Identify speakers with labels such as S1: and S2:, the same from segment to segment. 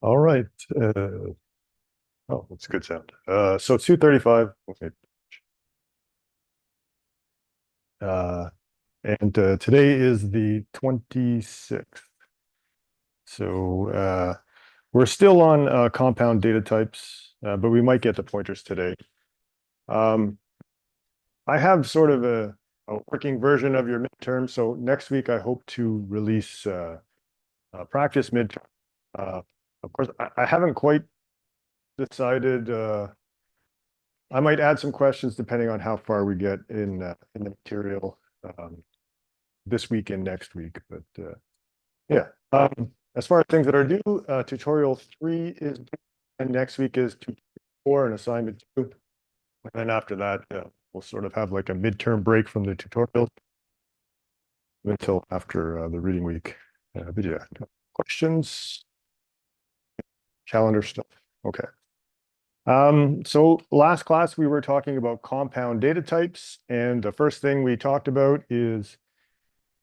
S1: All right. Oh, that's good sound. So it's 2:35. Okay. Uh, and today is the 26th. So we're still on compound data types, but we might get to pointers today. Um, I have sort of a working version of your midterm. So next week, I hope to release practice midterm. Uh, of course, I haven't quite decided. I might add some questions depending on how far we get in the material um, this week and next week. But yeah, as far as things that are due, tutorial 3 is due, and next week is tutorial 4 and assignment 2. And then after that, we'll sort of have like a midterm break from the tutorial until after the reading week. But yeah, questions, calendar stuff. Okay. So last class we were talking about compound data types, and the first thing we talked about is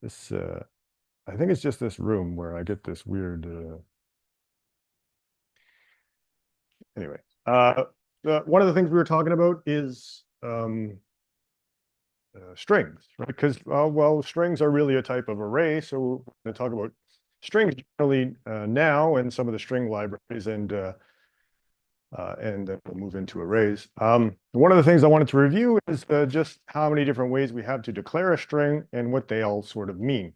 S1: this. I think it's just this room where I get this weird. Anyway, one of the things we were talking about is strings, right? Because well, strings are really a type of array, so we're going to talk about strings generally now, and some of the string libraries, and then we'll move into arrays. One of the things I wanted to review is just how many different ways we have to declare a string and what they all sort of mean.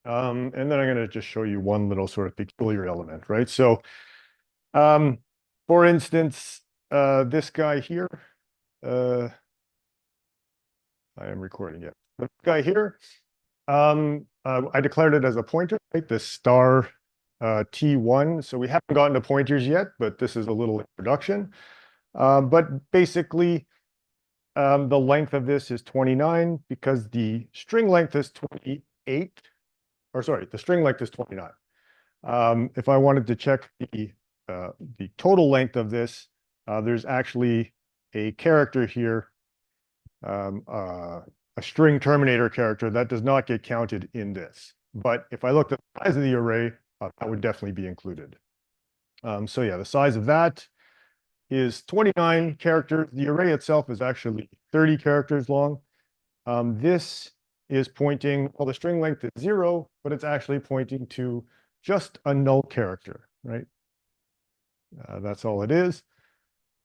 S1: And then I'm going to just show you one little sort of peculiar element, right? So, for instance, this guy here, uh, I am recording it. This guy here, I declared it as a pointer, right? This star T1. So we haven't gotten to pointers yet, but this is a little introduction. But basically, the length of this is 29 because the string length is 28, or sorry, the string length is 29. If I wanted to check the total length of this, there's actually a character here, a string terminator character that does not get counted in this. But if I looked at the size of the array, that would definitely be included. So yeah, the size of that is 29 characters. The array itself is actually 30 characters long. This is pointing, well, the string length is 0, but it's actually pointing to just a null character, right? That's all it is.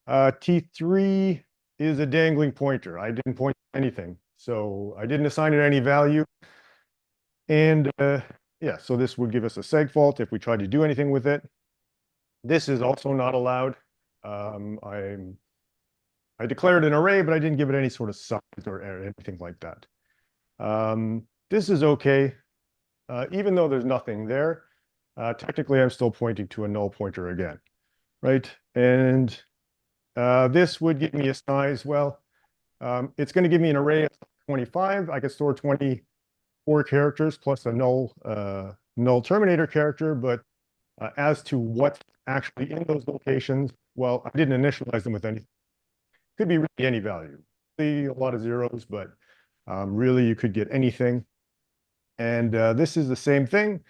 S1: T3 is a dangling pointer. I didn't point to anything, so I didn't assign it any value. And yeah, so this would give us a seg fault if we tried to do anything with it. This is also not allowed. I declared an array, but I didn't give it any sort of size or anything like that. This is okay, even though there's nothing there. Technically, I'm still pointing to a null pointer again, right? And this would give me a size. Well, it's going to give me an array of 25. I can store 24 characters plus a null terminator character, but as to what's actually in those locations, well, I didn't initialize them with anything. Could be really any value. See a lot of zeros, but really you could get anything. And this is the same thing.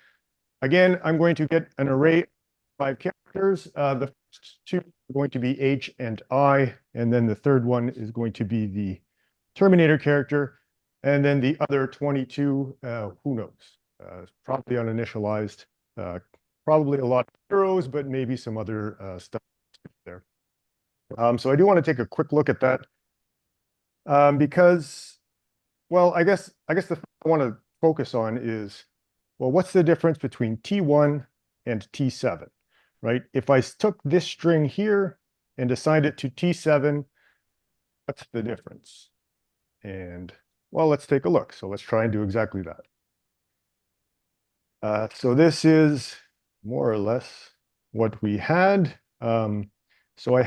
S1: Again, I'm going to get an array of 5 characters. The first 2 are going to be H and I, and then the third one is going to be the terminator character. And then the other 22, who knows? Probably uninitialized, probably a lot of zeros, but maybe some other stuff there. So I do want to take a quick look at that because, well, I guess the thing I want to focus on is, well, what's the difference between T1 and T7, right? If I took this string here and assigned it to T7, what's the difference? And well, let's take a look. So let's try and do exactly that. So this is more or less what we had. So I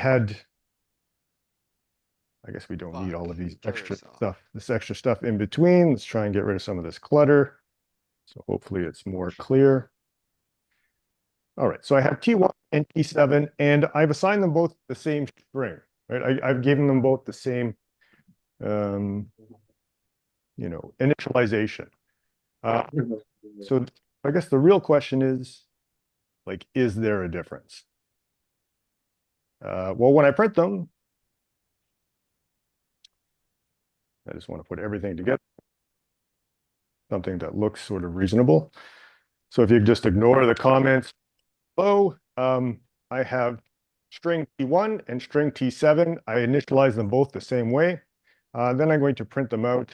S1: guess we don't need all of these extra stuff, this extra stuff in between. Let's try and get rid of some of this clutter. So hopefully it's more clear. All right, so I have T1 and T7, and I've assigned them both the same string, right? I've given them both the same, initialization. So I guess the real question is, Like, is there a difference? Well, when I print them, I just want to put everything together, something that looks sort of reasonable. So if you just ignore the comments below, I have string T1 and string T7. I initialize them both the same way. Then I'm going to print them out,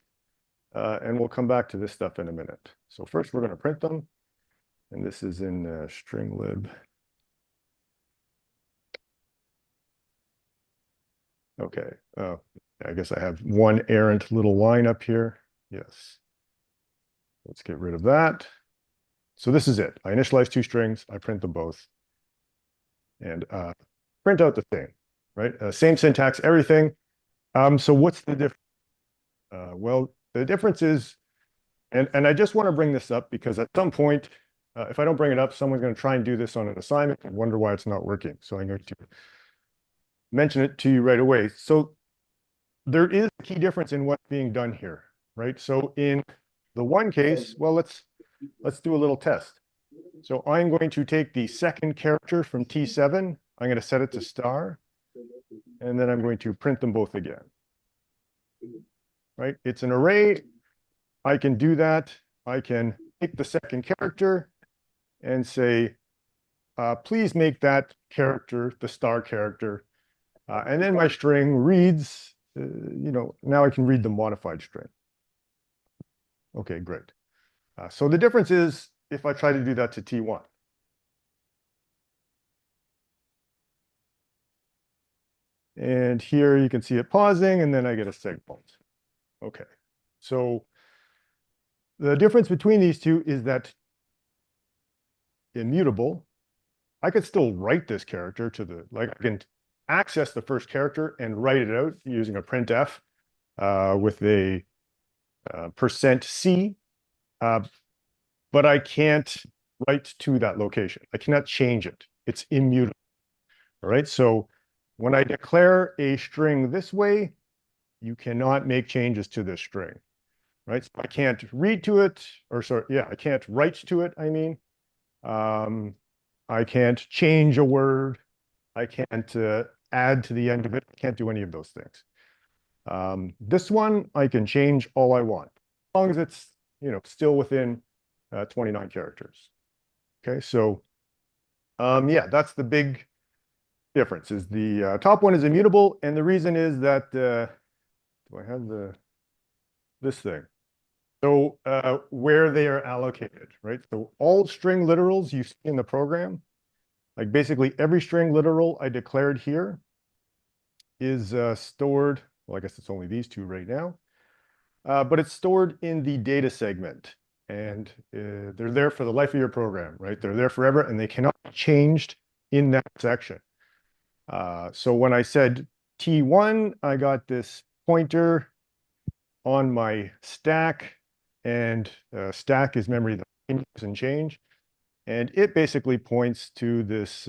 S1: and we'll come back to this stuff in a minute. So first we're going to print them, and this is in string lib. Okay, I guess I have one errant little line up here. Yes. Let's get rid of that. So this is it. I initialize two strings, I print them both, and print out the thing, right? Same syntax, everything. So what's the difference? Well, the difference is, and I just want to bring this up because at some point, if I don't bring it up, someone's going to try and do this on an assignment and wonder why it's not working. So I'm going to mention it to you right away. So there is a key difference in what's being done here, right? So in the one case, well, let's do a little test. So I'm going to take the second character from T7. I'm going to set it to star, and then I'm going to print them both again. Right? It's an array. I can do that. I can take the second character and say, please make that character the star character. And then my string reads, now I can read the modified string. Okay, great. So the difference is if I try to do that to T1. And here you can see it pausing, and then I get a segment. Okay, so the difference between these two is that immutable, I could still write this character to the, like I can access the first character and write it out using a printf with a %c, but I can't write to that location. I cannot change it. It's immutable. All right, so when I declare a string this way, you cannot make changes to this string, right? So I can't read to it, or sorry, yeah, I can't write to it, I mean. I can't change a word. I can't add to the end of it. I can't do any of those things. This one, I can change all I want, as long as it's, still within 29 characters. Okay, so yeah, that's the big difference, is the top one is immutable, and the reason is that, do I have this thing? So where they are allocated, right? So all string literals you see in the program, like basically every string literal I declared here is stored, well, I guess it's only these two right now, but it's stored in the data segment, and they're there for the life of your program, right? They're there forever, and they cannot be changed in that section. So when I said T1, I got this pointer on my stack, and stack is memory that continues and change. And it basically points to this,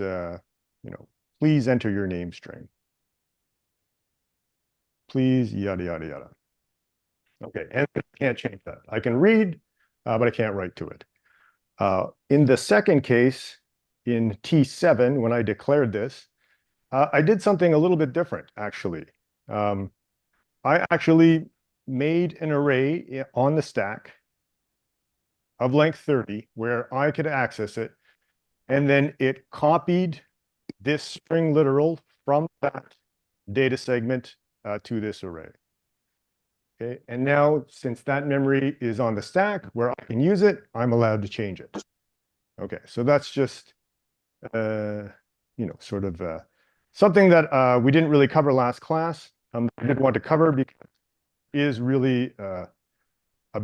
S1: please enter your name string. Please, yada, yada, yada. Okay, and I can't change that. I can read, but I can't write to it. In the second case, in T7, when I declared this, I did something a little bit different, actually. I actually made an array on the stack of length 30 where I could access it, and then it copied this string literal from that data segment to this array. Okay, and now since that memory is on the stack where I can use it, I'm allowed to change it. Okay, so that's just, sort of something that we didn't really cover last class. I did want to cover because it is really a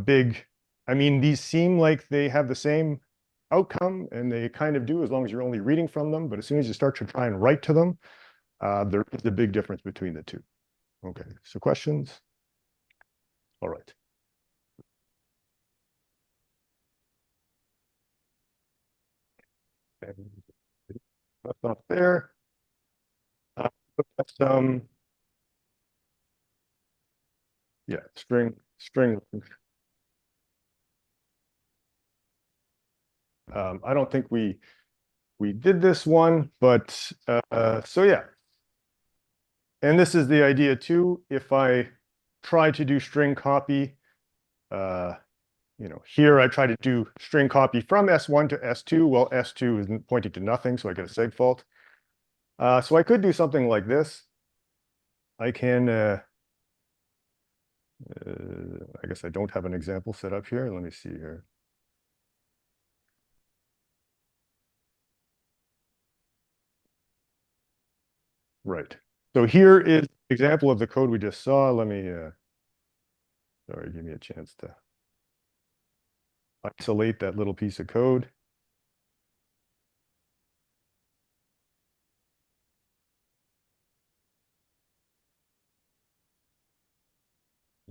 S1: big, I mean, these seem like they have the same outcome, and they kind of do as long as you're only reading from them. But as soon as you start to try and write to them, there is a big difference between the two. Okay, so questions? All right. That's not there. That's yeah, string. I don't think we we did this one, but so yeah. And this is the idea too. If I try to do string copy, here I try to do string copy from S1 to S2. Well, S2 is pointing to nothing, so I get a seg fault. So I could do something like this. I can, I guess I don't have an example set up here. Let me see here. Right. So here is an example of the code we just saw. Let me, sorry, give me a chance to isolate that little piece of code.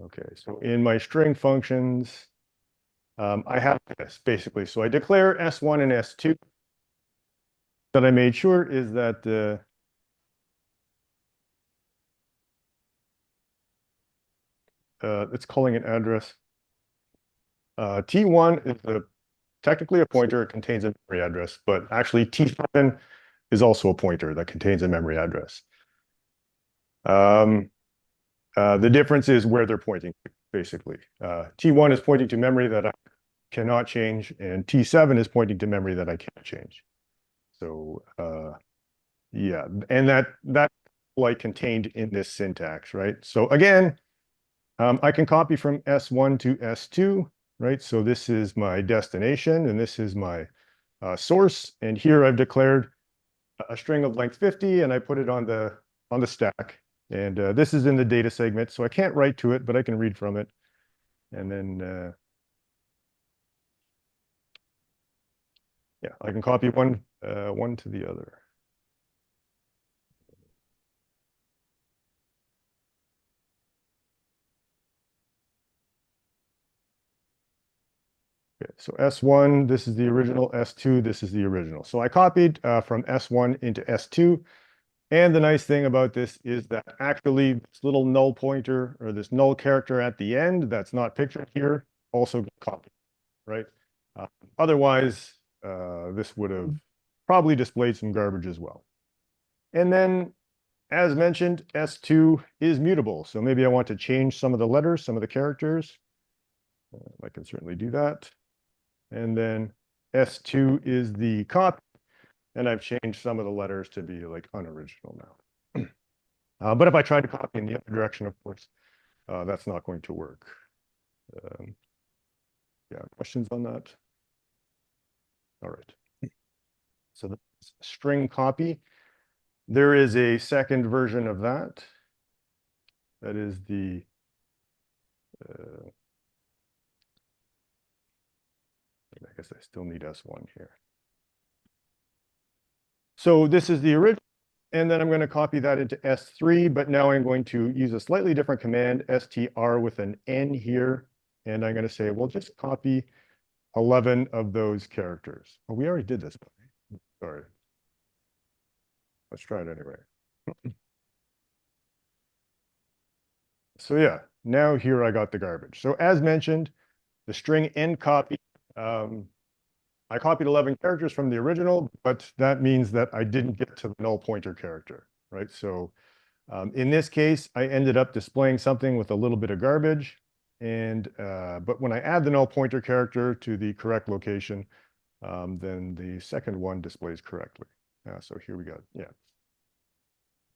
S1: Okay, so in my string functions, I have this basically. So I declare S1 and S2. That I made sure is that it's calling an address. T1 is technically a pointer. It contains a memory address, but actually T7 is also a pointer that contains a memory address. The difference is where they're pointing to, basically. T1 is pointing to memory that I cannot change, and T7 is pointing to memory that I can't change. So yeah, and that like contained in this syntax, right? So again, I can copy from S1 to S2, right? So this is my destination, and this is my source. And here I've declared a string of length 50, and I put it on the stack. And this is in the data segment, so I can't write to it, but I can read from it. And then, yeah, I can copy one to the other. Okay, so S1, this is the original. S2, this is the original. So I copied from S1 into S2. And the nice thing about this is that actually this little null pointer or this null character at the end that's not pictured here also got copied, right? Otherwise, this would have probably displayed some garbage as well. And then, as mentioned, S2 is mutable. So maybe I want to change some of the letters, some of the characters. I can certainly do that. And then S2 is the copy. And I've changed some of the letters to be like unoriginal now. But if I try to copy in the other direction, of course, that's not going to work. Yeah, questions on that? All right. So the string copy, there is a second version of that. That is the, I guess I still need S1 here. So this is the original, and then I'm going to copy that into S3, but now I'm going to use a slightly different command, str with an N here, and I'm going to say, well, just copy 11 of those characters. Oh, we already did this. Sorry. Let's try it anyway. So yeah, now here I got the garbage. So as mentioned, the string end copy, I copied 11 characters from the original, but that means that I didn't get to the null pointer character, right? So in this case, I ended up displaying something with a little bit of garbage. And but when I add the null pointer character to the correct location, then the second one displays correctly. So here we go. Yeah,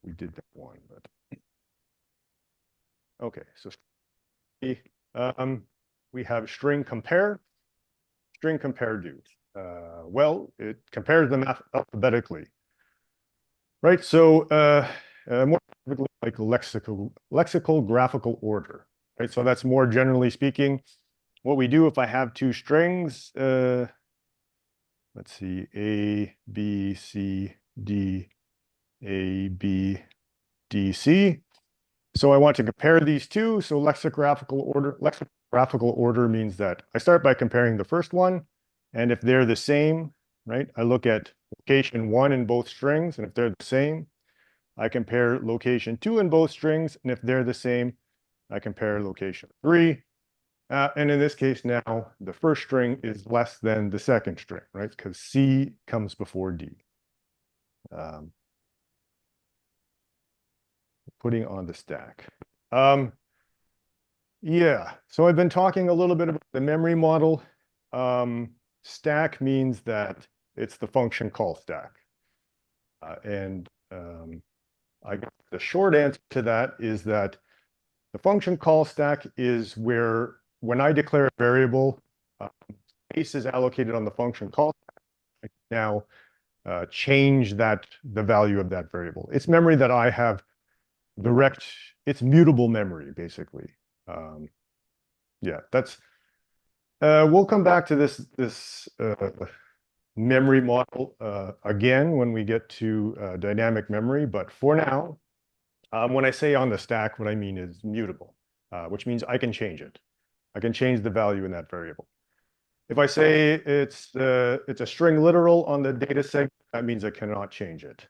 S1: we did that one, but okay. So we have string compare. String compare do. Well, it compares them alphabetically, right? So more like lexical graphical order, right? So that's more generally speaking what we do if I have two strings. Let's see, A, B, C, D, A, B, D, C. So I want to compare these two. So lexicographical order means that I start by comparing the first one. And if they're the same, right, I look at location 1 in both strings. And if they're the same, I compare location 2 in both strings. And if they're the same, I compare location 3. And in this case now, the first string is less than the second string, right? Because C comes before D. Um, putting on the stack. Yeah, so I've been talking a little bit about the memory model. Stack means that it's the function call stack. And the short answer to that is that the function call stack is where, when I declare a variable, space is allocated on the function call. I can now change the value of that variable. It's memory that I have direct, it's mutable memory, basically. Yeah, we'll come back to this memory model again when we get to dynamic memory, but for now, when I say on the stack, what I mean is mutable, which means I can change it. I can change the value in that variable. If I say it's a string literal on the data segment, that means I cannot change it.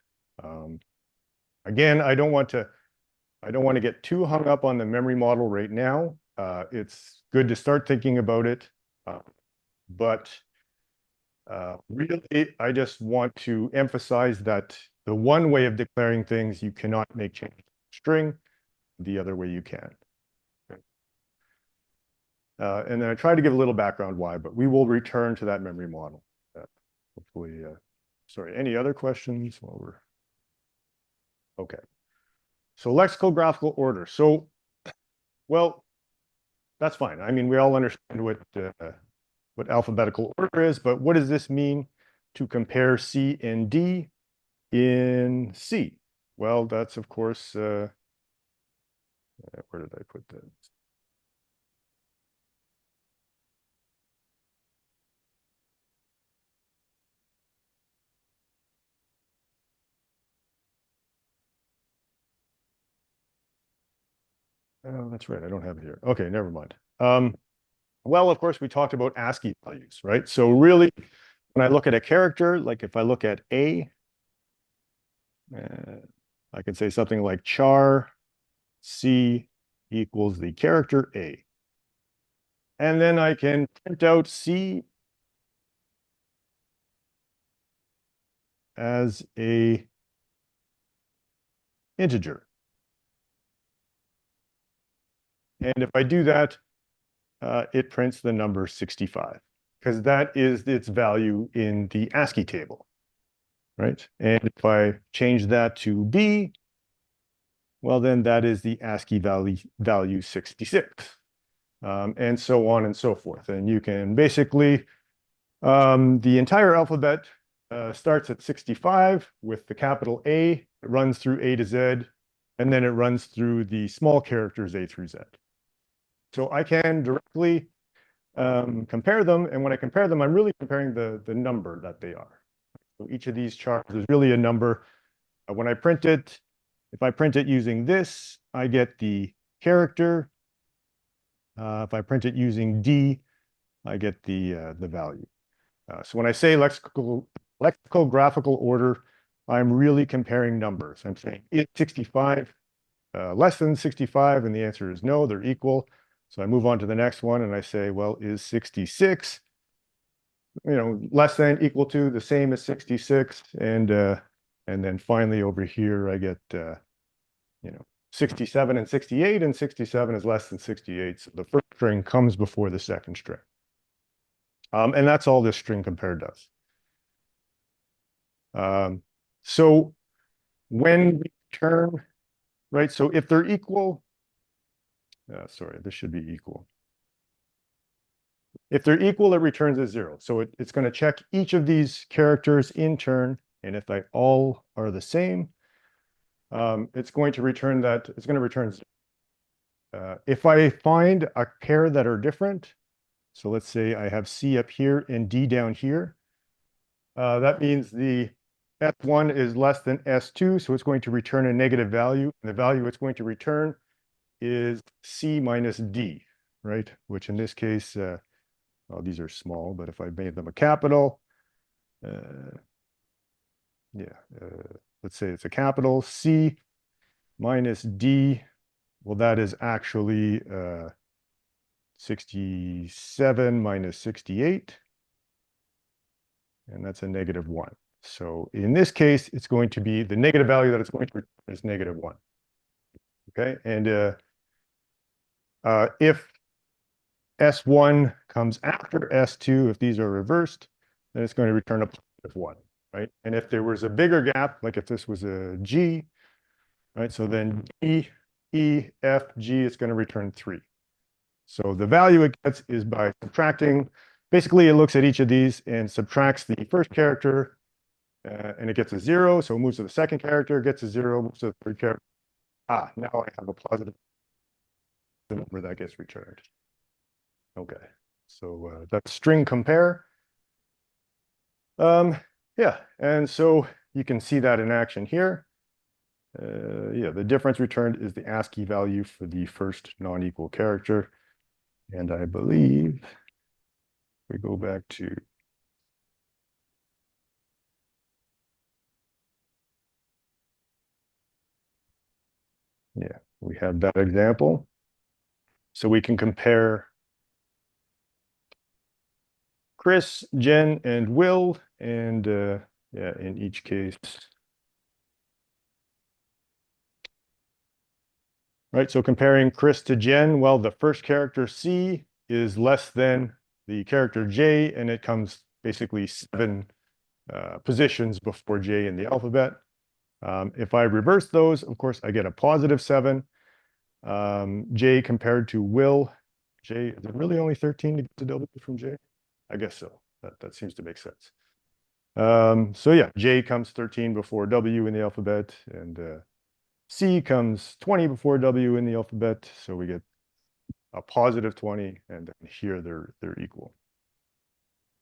S1: Again, I don't want to get too hung up on the memory model right now. It's good to start thinking about it, but really, I just want to emphasize that the one way of declaring things, you cannot make changes to the string. The other way you can. And then I try to give a little background why, but we will return to that memory model. Hopefully, sorry, any other questions while we're, okay. So lexicographical order. So, well, that's fine. I mean, we all understand what alphabetical order is, but what does this mean to compare C and D in C? Well, that's of course, where did I put that? Oh, that's right. I don't have it here. Okay, never mind. Well, of course, we talked about ASCII values, right? So really, when I look at a character, like if I look at A, I can say something like char C equals the character A. And then I can print out C as a integer. And if I do that, it prints the number 65, because that is its value in the ASCII table, right? And if I change that to B, well, then that is the ASCII value 66, and so on and so forth. And you can basically, the entire alphabet starts at 65 with the capital A, it runs through A to Z, and then it runs through the small characters A through Z. So I can directly compare them, and when I compare them, I'm really comparing the number that they are. So each of these charts is really a number. When I print it, if I print it using this, I get the character. If I print it using D, I get the value. So when I say lexicographical order, I'm really comparing numbers. I'm saying is 65 less than 65, and the answer is no, they're equal. So I move on to the next one, and I say, well, is 66, less than, equal to, the same as 66, and then finally over here I get 67 and 68, and 67 is less than 68. So the first string comes before the second string. And that's all this string compare does. So when we return, right, so if they're equal, sorry, this should be equal. If they're equal, it returns a 0. So it's going to check each of these characters in turn, and if they all are the same, it's going to return 0. If I find a pair that are different, so let's say I have C up here and D down here, that means the S1 is less than S2, so it's going to return a negative value. And the value it's going to return is C minus D, right? Which in this case, well, these are small, but if I made them a capital, let's say it's a capital C minus D. Well, that is actually 67 minus 68, and that's a -1. So in this case, it's going to be the negative value that it's going to return is -1. Okay, and if S1 comes after S2, if these are reversed, then it's going to return a +1, right? And if there was a bigger gap, like if this was a G, right? So then D, E, F, G is going to return 3. So the value it gets is by subtracting. Basically, it looks at each of these and subtracts the first character, and it gets a 0. So it moves to the second character, gets a 0, moves to the third character. Now I have a positive number that gets returned. Okay, so that's string compare. Yeah, and so you can see that in action here. Yeah, the difference returned is the ASCII value for the first non-equal character. And I believe we go back to we have that example. So we can compare Chris, Jen, and Will, and yeah, in each case. Right, so comparing Chris to Jen, well, the first character C is less than the character J, and it comes basically 7 positions before J in the alphabet. If I reverse those, of course, I get a +7. J compared to Will. J, is it really only 13 to get to W from J? I guess so. That seems to make sense. So yeah, J comes 13 before W in the alphabet, and C comes 20 before W in the alphabet. So we get a +20, and then here they're equal.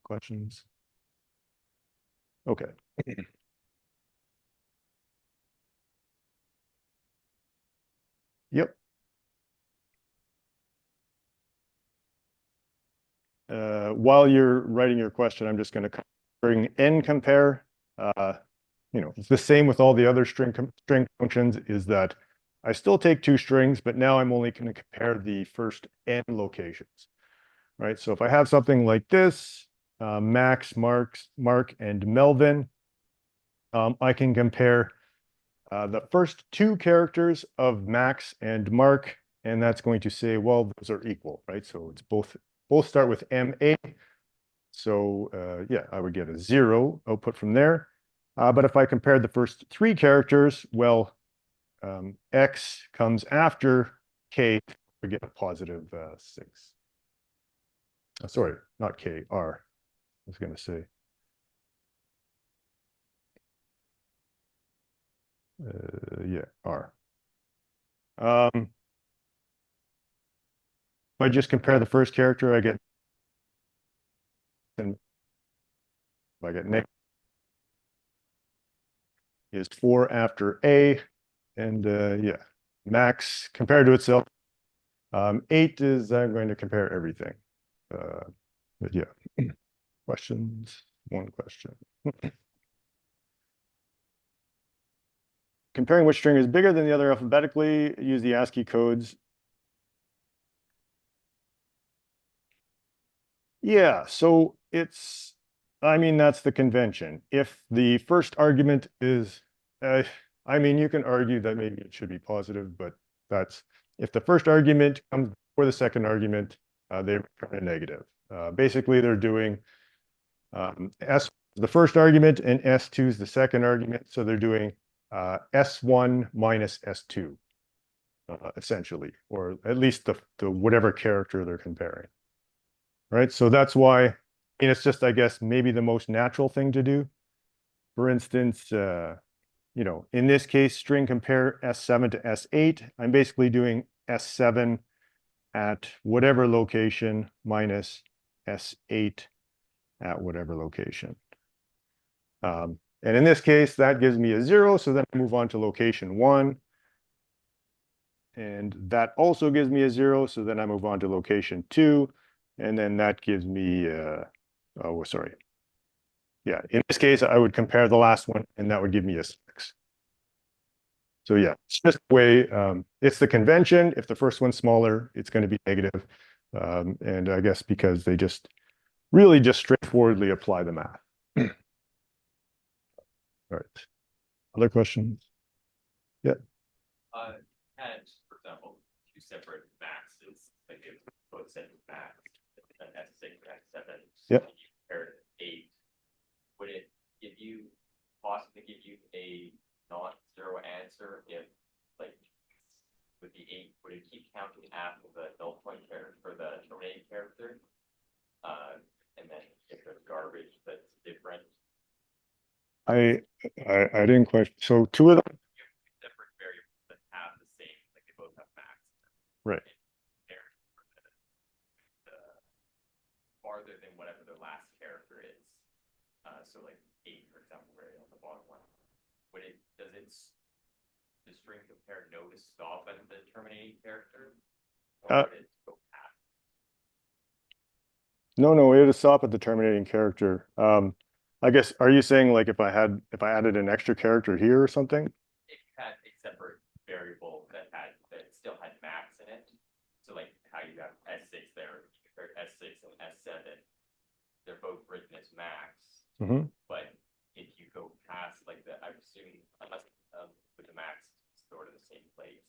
S1: Questions? Okay. Yep. While you're writing your question, I'm just going to bring n compare. It's the same with all the other string functions, is that I still take 2 strings, but now I'm only going to compare the first n locations, right? So if I have something like this, Max, Mark, and Melvin, I can compare the first 2 characters of Max and Mark, and that's going to say, well, those are equal, right? So it's both start with MA. So yeah, I would get a 0 output from there. But if I compare the first 3 characters, well, X comes after K, we get a +6. Sorry, not K, R. I was going to say. Yeah, R. If I just compare the first character, I get negative is 4 after A, and yeah, Max compared to itself. 8 is I'm going to compare everything. But yeah, questions? One question. Comparing which string is bigger than the other alphabetically, use the ASCII codes. Yeah, so that's the convention. If the first argument is, you can argue that maybe it should be positive, but if the first argument comes before the second argument, they return a negative. Basically, they're doing S the first argument and S2 is the second argument. So they're doing S1 minus S2, essentially, or at least the whatever character they're comparing. Right, so that's why it's just, I guess, maybe the most natural thing to do. For instance, in this case, string compare S7 to S8. I'm basically doing S7 at whatever location minus S8 at whatever location. And in this case, that gives me a 0. So then I move on to location 1. And that also gives me a 0. So then I move on to location 2. And then that gives me, oh, sorry. Yeah, in this case, I would compare the last one, and that would give me a 6. So yeah, it's just the way, it's the convention. If the first one's smaller, it's going to be negative. And I guess because they just really just straightforwardly apply the math. All right. Other questions? Yeah.
S2: And for example, two separate maxes, like if both set of max, an S6 and S7,
S1: Yep.
S2: and you compare it to 8, would it give you possibly give you a non-zero answer if like with the 8, would it keep counting after the null point character for the terminating character? And then if there's garbage that's different.
S1: I I didn't quite. So two of them.
S2: Separate variables that have the same, like they both have max.
S1: Right.
S2: Farther than whatever the last character is. So like 8, for example, right on the bottom one. Would it the string compare no to stop at the terminating character? Or would it go past?
S1: No, it is stop at the terminating character. I guess, are you saying like if I added an extra character here or something?
S2: If you had a separate variable that still had max in it, so like how you have S6 there, you compared S6 and S7, they're both written as max.
S1: Mm-hmm.
S2: But if you go past like the, I'm assuming unless with the max stored in the same place.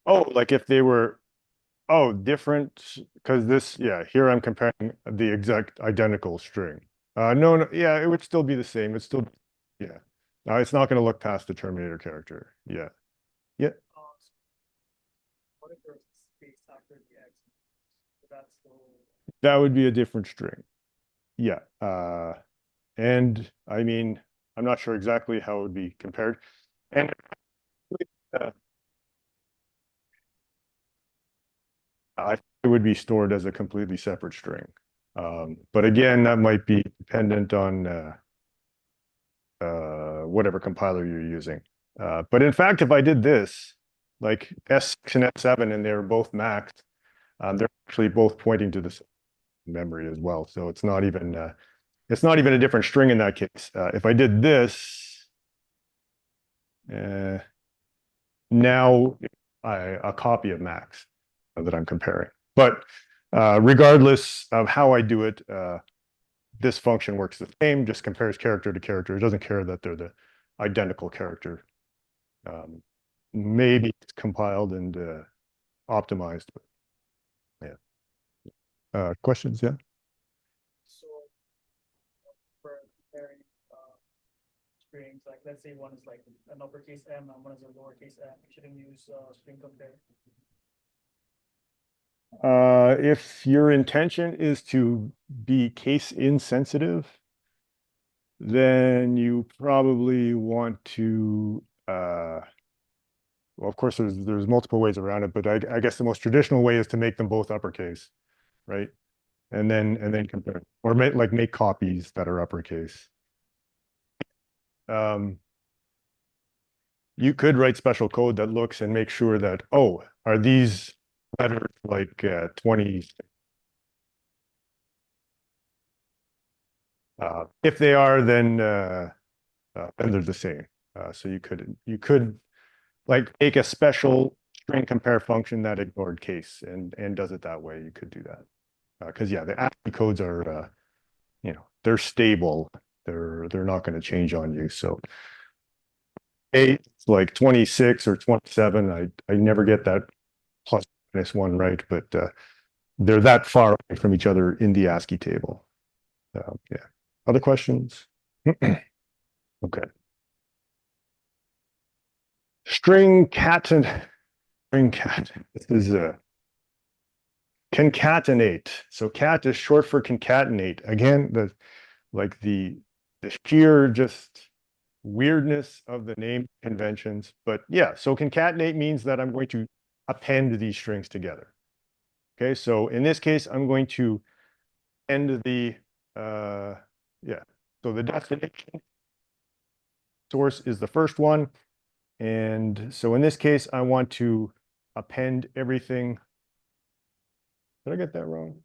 S1: Oh, like if they were, oh, different, because this, yeah, here I'm comparing the exact identical string. No, yeah, it would still be the same. It's still, yeah. It's not going to look past the terminator character. Yeah. Yeah.
S3: What if there's space after the X? So that's the
S1: That would be a different string. Yeah. And I mean, I'm not sure exactly how it would be compared. And uh, I think it would be stored as a completely separate string. But again, that might be dependent on whatever compiler you're using. But in fact, if I did this, like S6 and S7, and they're both maxed, they're actually both pointing to the memory as well. So it's not even a different string in that case. If I did this, now a copy of max that I'm comparing. But regardless of how I do it, this function works the same, just compares character to character. It doesn't care that they're the identical character. Maybe it's compiled and optimized, but yeah. Questions? Yeah.
S3: so for comparing strings, like let's say one is like an uppercase M and one is a lowercase m, you shouldn't use string compare.
S1: If your intention is to be case insensitive, then you probably want to well, of course, there's multiple ways around it, but I guess the most traditional way is to make them both uppercase, right? And then compare, or make copies that are uppercase. You could write special code that looks and make sure that, oh, are these letters like 20? If they are, then they're the same. So you could like make a special string compare function that ignored case and does it that way. You could do that because yeah, the ASCII codes are they're stable. They're not going to change on you. So it's like 26 or 27. I never get that plus minus one right, but they're that far away from each other in the ASCII table. Yeah. Other questions? Okay. String cat. This is concatenate. So cat is short for concatenate. Again, the sheer just weirdness of the name conventions. But yeah, so concatenate means that I'm going to append these strings together. Okay, so in this case, I'm going to end the yeah. So the destination source is the first one. And so in this case, I want to append everything. Did I get that wrong?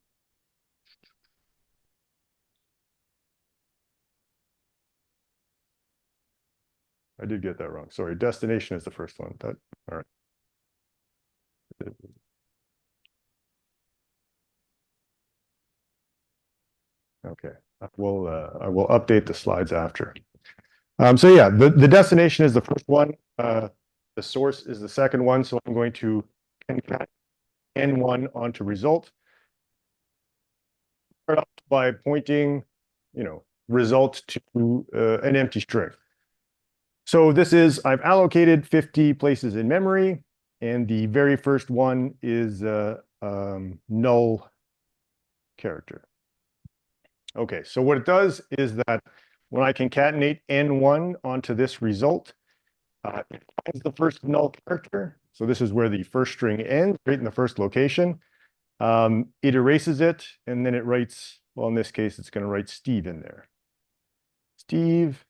S1: I did get that wrong. Sorry, destination is the first one. All right. Okay, I will update the slides after. So yeah, the destination is the first one. The source is the second one. So I'm going to concat N1 onto result. Start off by pointing, result to an empty string. So this is, I've allocated 50 places in memory, and the very first one is null character. Okay, so what it does is that when I concatenate N1 onto this result, it finds the first null character. So this is where the first string ends, right in the first location. It erases it, and then it writes, well, in this case, it's going to write Steve in there. Steve,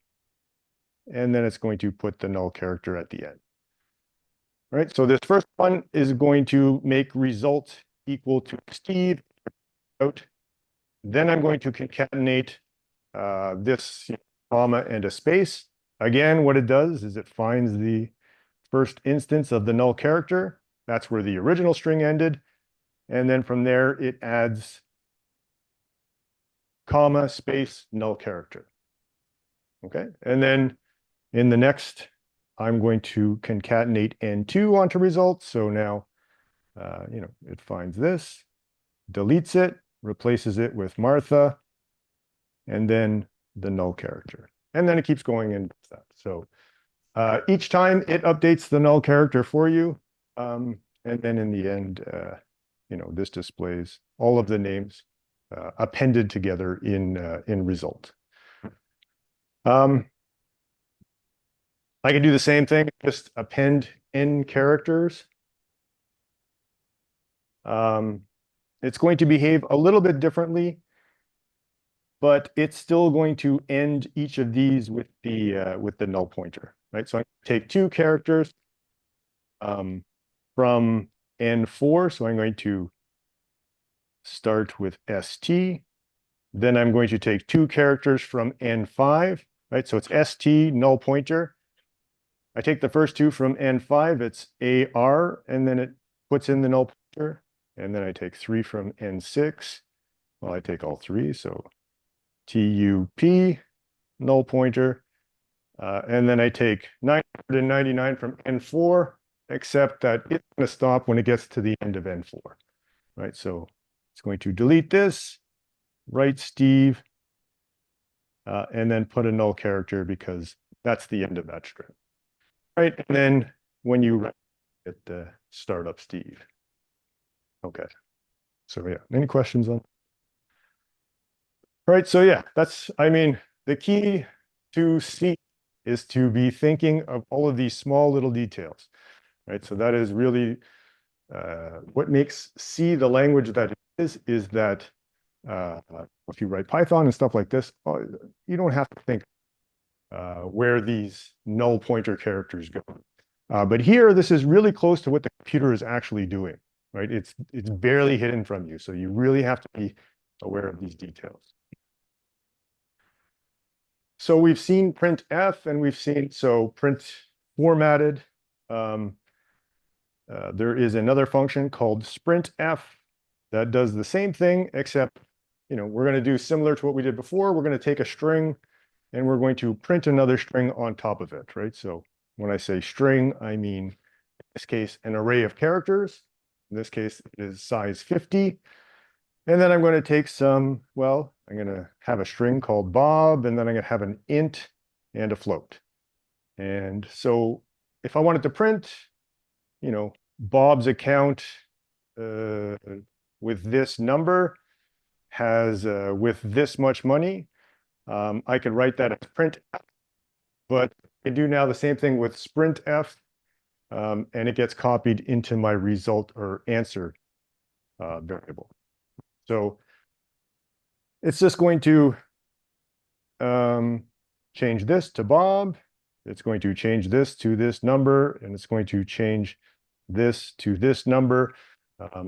S1: and then it's going to put the null character at the end. All right, so this first one is going to make result equal to Steve out. Then I'm going to concatenate this comma and a space. Again, what it does is it finds the first instance of the null character. That's where the original string ended. And then from there, it adds comma, space, null character. Okay, and then in the next, I'm going to concatenate N2 onto result. So now, it finds this, deletes it, replaces it with Martha, and then the null character. And then it keeps going into that. So each time it updates the null character for you. And then in the end, this displays all of the names appended together in result. I can do the same thing, just append n characters. It's going to behave a little bit differently, but it's still going to end each of these with the null pointer, right? So I take two characters from N4. So I'm going to start with ST. Then I'm going to take two characters from N5, right? So it's ST, null pointer. I take the first two from N5, it's AR, and then it puts in the null pointer. And then I take three from N6. Well, I take all three, so TUP, null pointer. And then I take 999 from N4, except that it's going to stop when it gets to the end of N4, right? So it's going to delete this, write Steve, and then put a null character because that's the end of that string, right? And then when you write it, start up Steve. Okay. So yeah, any questions on? All right, so yeah, the key to C is to be thinking of all of these small little details, right? So that is really what makes C the language that it is that if you write Python and stuff like this, you don't have to think where these null pointer characters go. But here, this is really close to what the computer is actually doing, right? It's barely hidden from you, so you really have to be aware of these details. So we've seen printf, and we've seen print formatted. There is another function called sprintf that does the same thing, except we're going to do similar to what we did before. We're going to take a string and we're going to print another string on top of it, right? So when I say string, I mean, in this case, an array of characters. In this case, it is size 50. And then I'm going to take I'm going to have a string called Bob, and then I'm going to have an int and a float. And so if I wanted to print, Bob's account with this number has with this much money, I could write that as printf, but I can do now the same thing with sprintf, and it gets copied into my result or answer variable. So it's just going to change this to Bob. It's going to change this to this number, and it's going to change this to this number,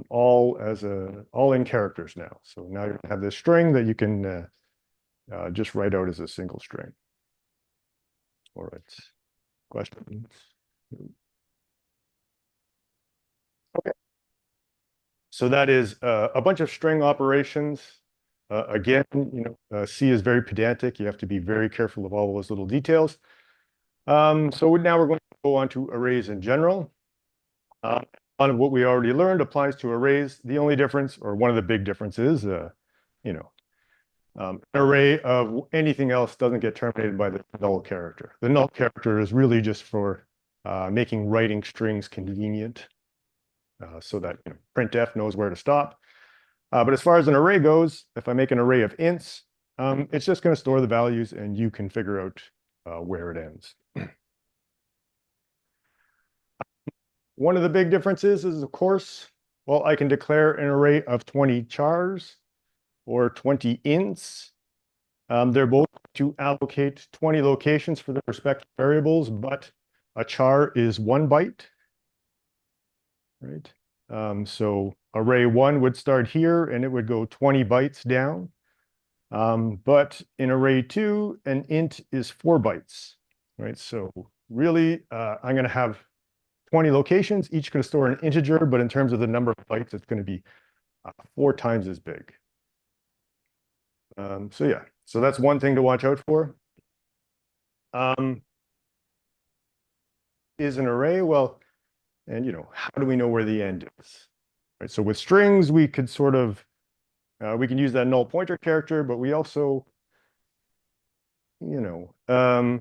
S1: all in characters now. So now you have this string that you can just write out as a single string. All right, questions? Okay. So that is a bunch of string operations. Again, C is very pedantic. You have to be very careful of all those little details. So now we're going to go on to arrays in general. On what we already learned applies to arrays. The only difference, or one of the big differences, an array of anything else doesn't get terminated by the null character. The null character is really just for making writing strings convenient, so that printf knows where to stop. But as far as an array goes, if I make an array of ints, it's just going to store the values and you can figure out where it ends. One of the big differences is, of course, well, I can declare an array of 20 chars or 20 ints. They're both to allocate 20 locations for their respective variables, but a char is 1 byte, right? So array 1 would start here and it would go 20 bytes down. But in array 2, an int is 4 bytes, right? So really, I'm going to have 20 locations, each going to store an integer, but in terms of the number of bytes, it's going to be 4 times as big. So yeah, so that's one thing to watch out for. Is an array, well, and how do we know where the end is? Right, so with strings, we could sort of, we can use that null pointer character, but we also, I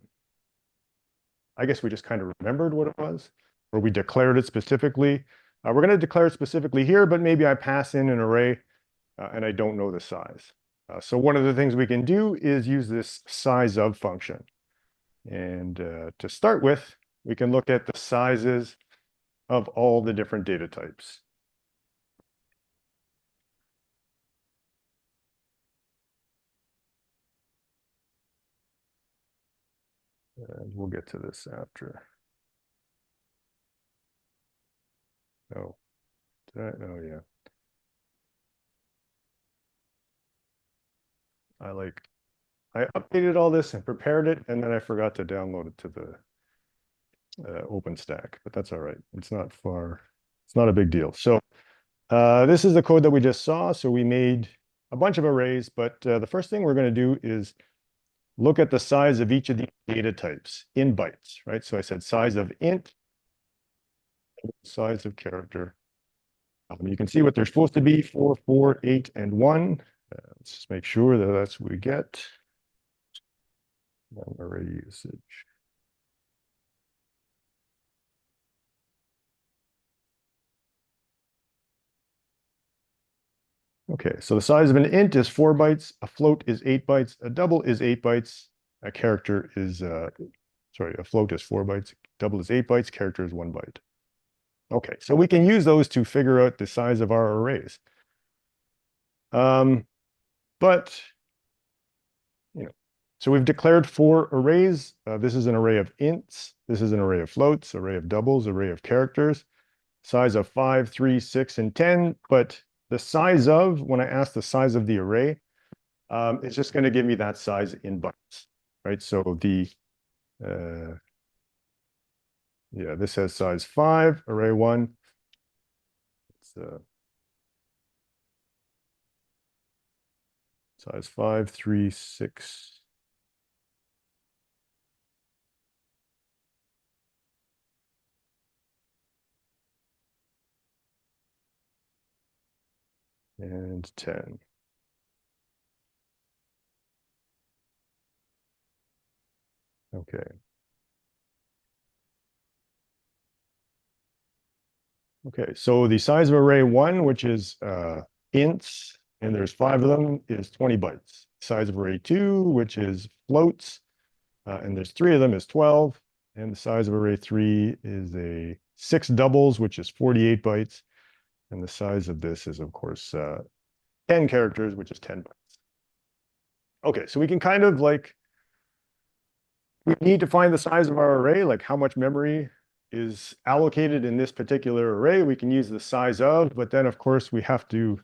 S1: guess we just kind of remembered what it was, or we declared it specifically. We're going to declare it specifically here, but maybe I pass in an array and I don't know the size. So one of the things we can do is use this size of function. And to start with, we can look at the sizes of all the different data types. And we'll get to this after. Oh, oh yeah. I updated all this and prepared it, and then I forgot to download it to the OpenStack, but that's all right. It's not far. It's not a big deal. So this is the code that we just saw. So we made a bunch of arrays, but the first thing we're going to do is look at the size of each of these data types in bytes, right? So I said size of int, size of character. You can see what they're supposed to be: 4, 4, 8, and 1. Let's just make sure that that's what we get. Array usage. Okay, so the size of an int is 4 bytes, a float is 8 bytes, a double is 8 bytes, a character is, a float is 4 bytes, double is 8 bytes, character is 1 byte. Okay, so we can use those to figure out the size of our arrays. But, so we've declared 4 arrays. This is an array of ints. This is an array of floats, array of doubles, array of characters, size of 5, 3, 6, and 10. But the size of, when I ask the size of the array, it's just going to give me that size in bytes, right? So this has size 5, array 1. It's size 5, 3, 6. And 10. Okay. Okay, so the size of array 1, which is ints, and there's 5 of them, is 20 bytes. Size of array 2, which is floats, and there's 3 of them, is 12. And the size of array 3 is a 6 doubles, which is 48 bytes. And the size of this is, of course, 10 characters, which is 10 bytes. Okay, so we can kind of we need to find the size of our array, like how much memory is allocated in this particular array. We can use the size of, but then of course we have to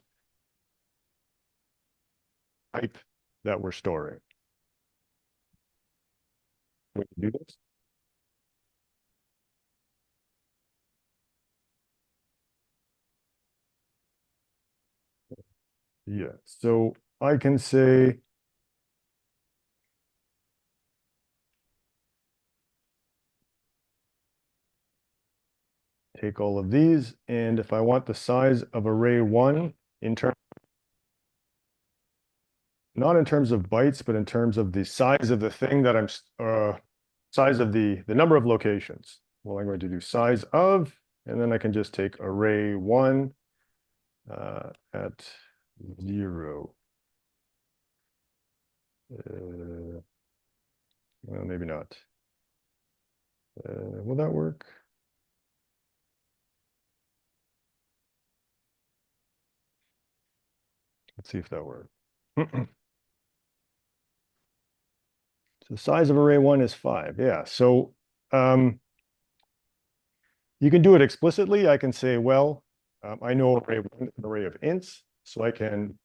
S1: type that we're storing. We can do this. Yeah, so I can say take all of these, and if I want the size of array 1 in terms, not in terms of bytes, but in terms of the size of the thing that I'm size of the number of locations. Well, I'm going to do size of, and then I can just take array 1 at 0. Well, maybe not. Will that work? Let's see if that works. So the size of array 1 is 5. Yeah. So you can do it explicitly. I can say, well, I know array 1 is an array of ints, so I can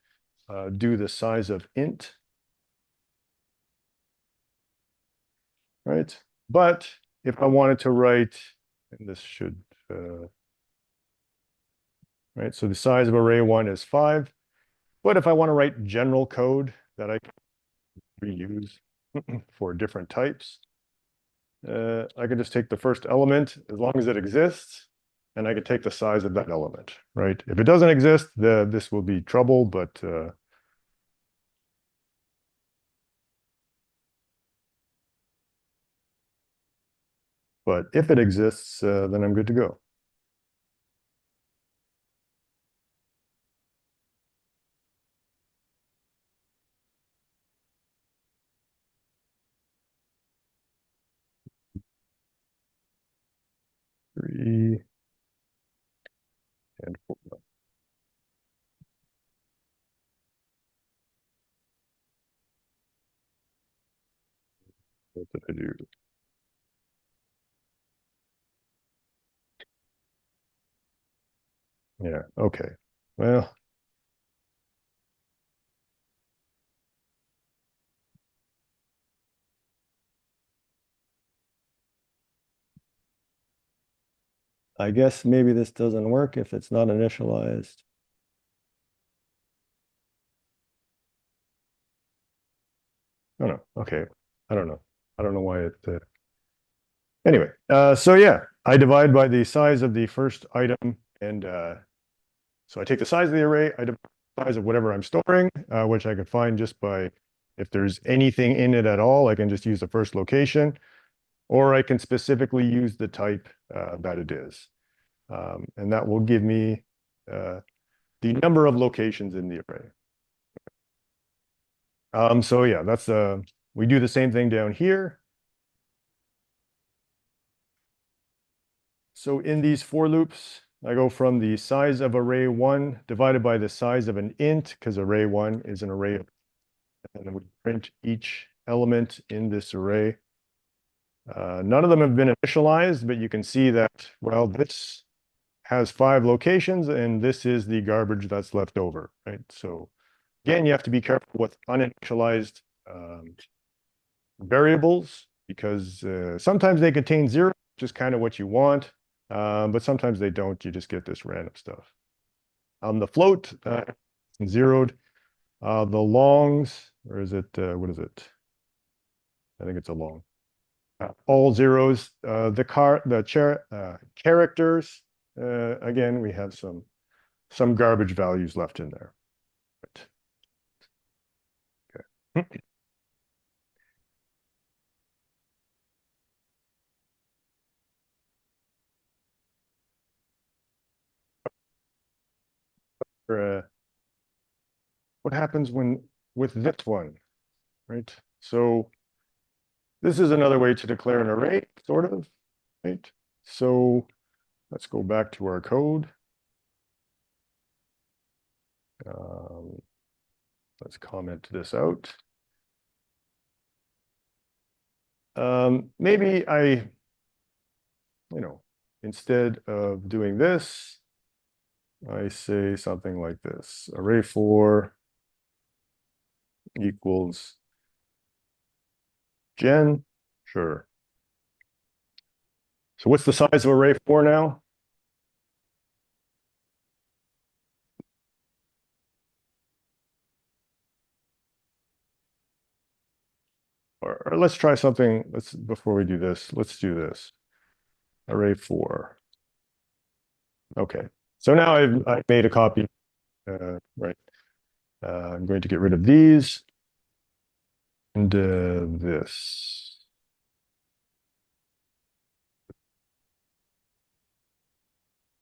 S1: do the size of int, right? But if I wanted to write, and this should, right? So the size of array 1 is 5. But if I want to write general code that I can reuse for different types, I can just take the first element as long as it exists, and I can take the size of that element, right? If it doesn't exist, this will be trouble, but if it exists, then I'm good to go. Three and 4. What did I do? Yeah, okay. Well, I guess maybe this doesn't work if it's not initialized. Oh no, okay. I don't know. I don't know why it anyway, so yeah, I divide by the size of the first item, and so I take the size of the array, I divide by the size of whatever I'm storing, which I could find just by, if there's anything in it at all, I can just use the first location, or I can specifically use the type that it is. And that will give me the number of locations in the array. So yeah, that's we do the same thing down here. So in these for loops, I go from the size of array 1 divided by the size of an int, because array 1 is an array of, and then we print each element in this array. None of them have been initialized, but you can see that, well, this has 5 locations, and this is the garbage that's left over, right? So again, you have to be careful with uninitialized variables, because sometimes they contain 0, which is kind of what you want. But sometimes they don't. You just get this random stuff. The float zeroed. The longs, or is it, what is it? I think it's a long. All zeros. Characters. Again, we have some garbage values left in there. Okay. What happens with this one, right? So this is another way to declare an array, sort of, right? So let's go back to our code. Let's comment this out. Maybe instead of doing this, I say something like this: array 4 equals gen. Sure. So what's the size of array 4 now? or let's try something. Before we do this, let's do this. Array 4. Okay. So now I've made a copy. Right. I'm going to get rid of these and this.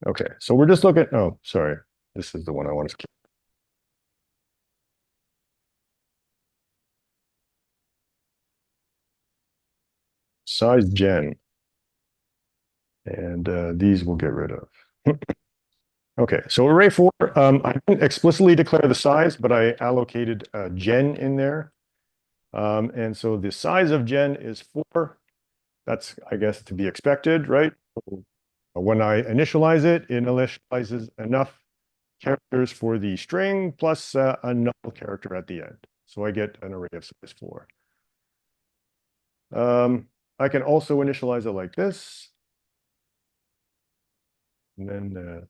S1: Okay. So we're just looking. Oh, sorry. This is the one I want to keep. Size gen. And these we'll get rid of. Okay, so array 4, I didn't explicitly declare the size, but I allocated gen in there. And so the size of gen is 4. That's, I guess, to be expected, right? When I initialize it, it initializes enough characters for the string plus a null character at the end. So I get an array of size 4. I can also initialize it like this. And then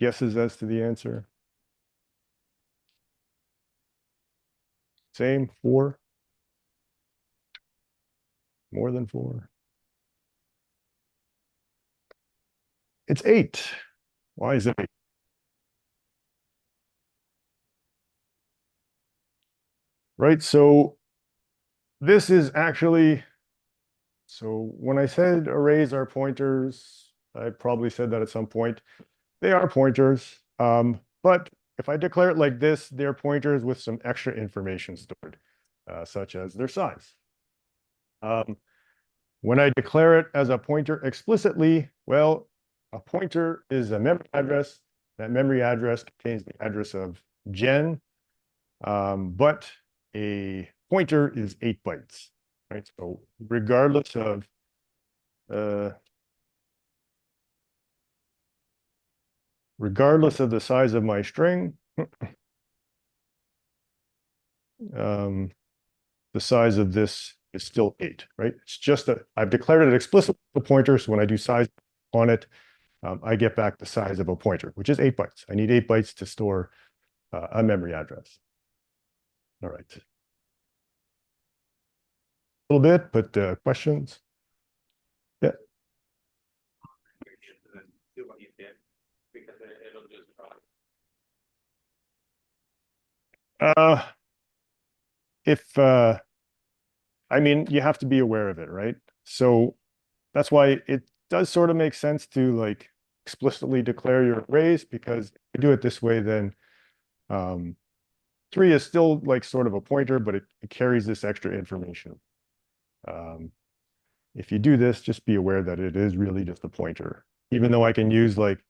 S1: guesses as to the answer. Same, 4. More than 4. It's 8. Why is it 8? Right, so this is actually, so when I said arrays are pointers, I probably said that at some point. They are pointers, but if I declare it like this, they're pointers with some extra information stored, such as their size. When I declare it as a pointer explicitly, well, a pointer is a memory address. That memory address contains the address of gen, but a pointer is 8 bytes, right? So regardless of the size of my string, the size of this is still 8, right? It's just that I've declared it explicitly a pointer, so when I do size on it, I get back the size of a pointer, which is 8 bytes. I need 8 bytes to store a memory address. All right. A little bit, but questions? Yeah. If I mean, you have to be aware of it, right? So that's why it does sort of make sense to like explicitly declare your arrays, because if you do it this way, then 3 is still like sort of a pointer, but it carries this extra information. If you do this, just be aware that it is really just a pointer, even though I can use like,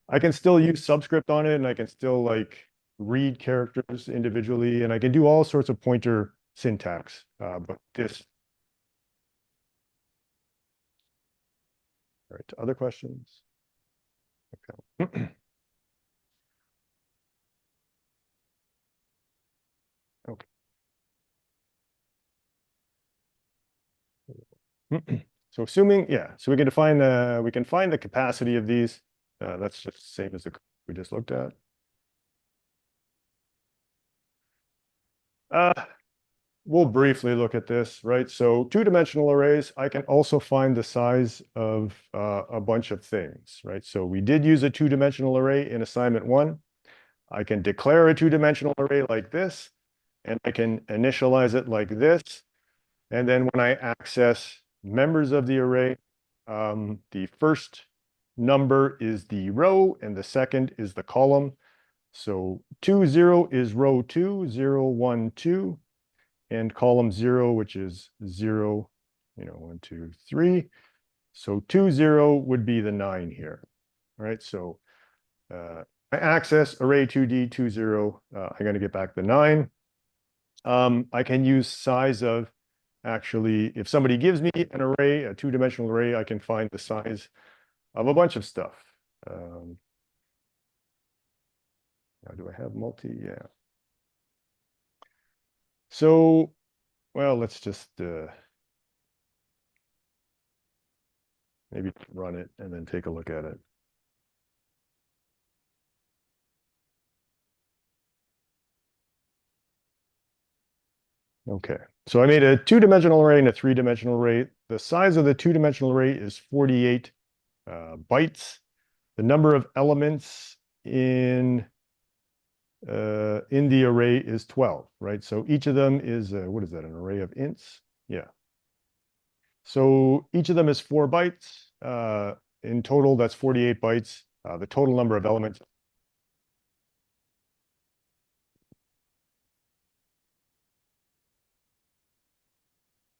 S1: I can still use subscript on it, and I can still like read characters individually, and I can do all sorts of pointer syntax, but this. All right, other questions? Okay. Okay. So assuming, yeah, so we can define we can find the capacity of these. That's just the same as the we just looked at. We'll briefly look at this, right? So 2-dimensional arrays, I can also find the size of a bunch of things, right? So we did use a 2-dimensional array in assignment 1. I can declare a 2-dimensional array like this, and I can initialize it like this. And then when I access members of the array, the first number is the row and the second is the column. So 2, 0 is row 2, 0, 1, 2, and column 0, which is 0, 1, 2, 3. So 2, 0 would be the 9 here, right? So I access array 2D 2, 0. I'm going to get back the 9. I can use size of, actually, if somebody gives me an array, a 2-dimensional array, I can find the size of a bunch of stuff. Now, do I have multi? Yeah. So, well, let's just maybe run it and then take a look at it. Okay, So I made a two-dimensional array and a three-dimensional array. The size of the two-dimensional array is 48 bytes. The number of elements in the array is 12, right? So each of them is, what is that, an array of ints? Yeah. So each of them is 4 bytes. In total, that's 48 bytes. The total number of elements.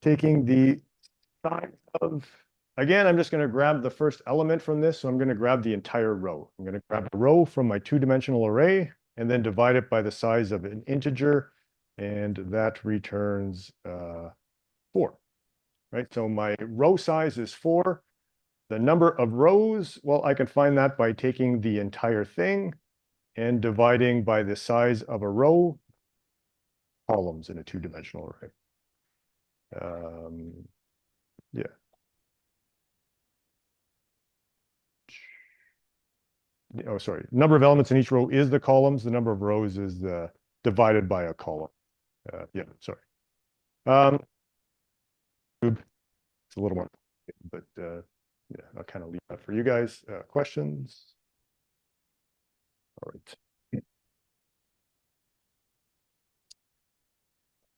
S1: Taking the size of, again, I'm just going to grab the first element from this. So I'm going to grab the entire row. I'm going to grab the row from my two-dimensional array and then divide it by the size of an integer. And that returns 4, right? So my row size is 4. The number of rows, well, I can find that by taking the entire thing and dividing by the size of a row, columns in a two-dimensional array. Yeah. Oh, sorry. Number of elements in each row is the columns. The number of rows is divided by a column. Yeah, sorry. It's a little more, but yeah, I'll kind of leave that for you guys. Questions? All right.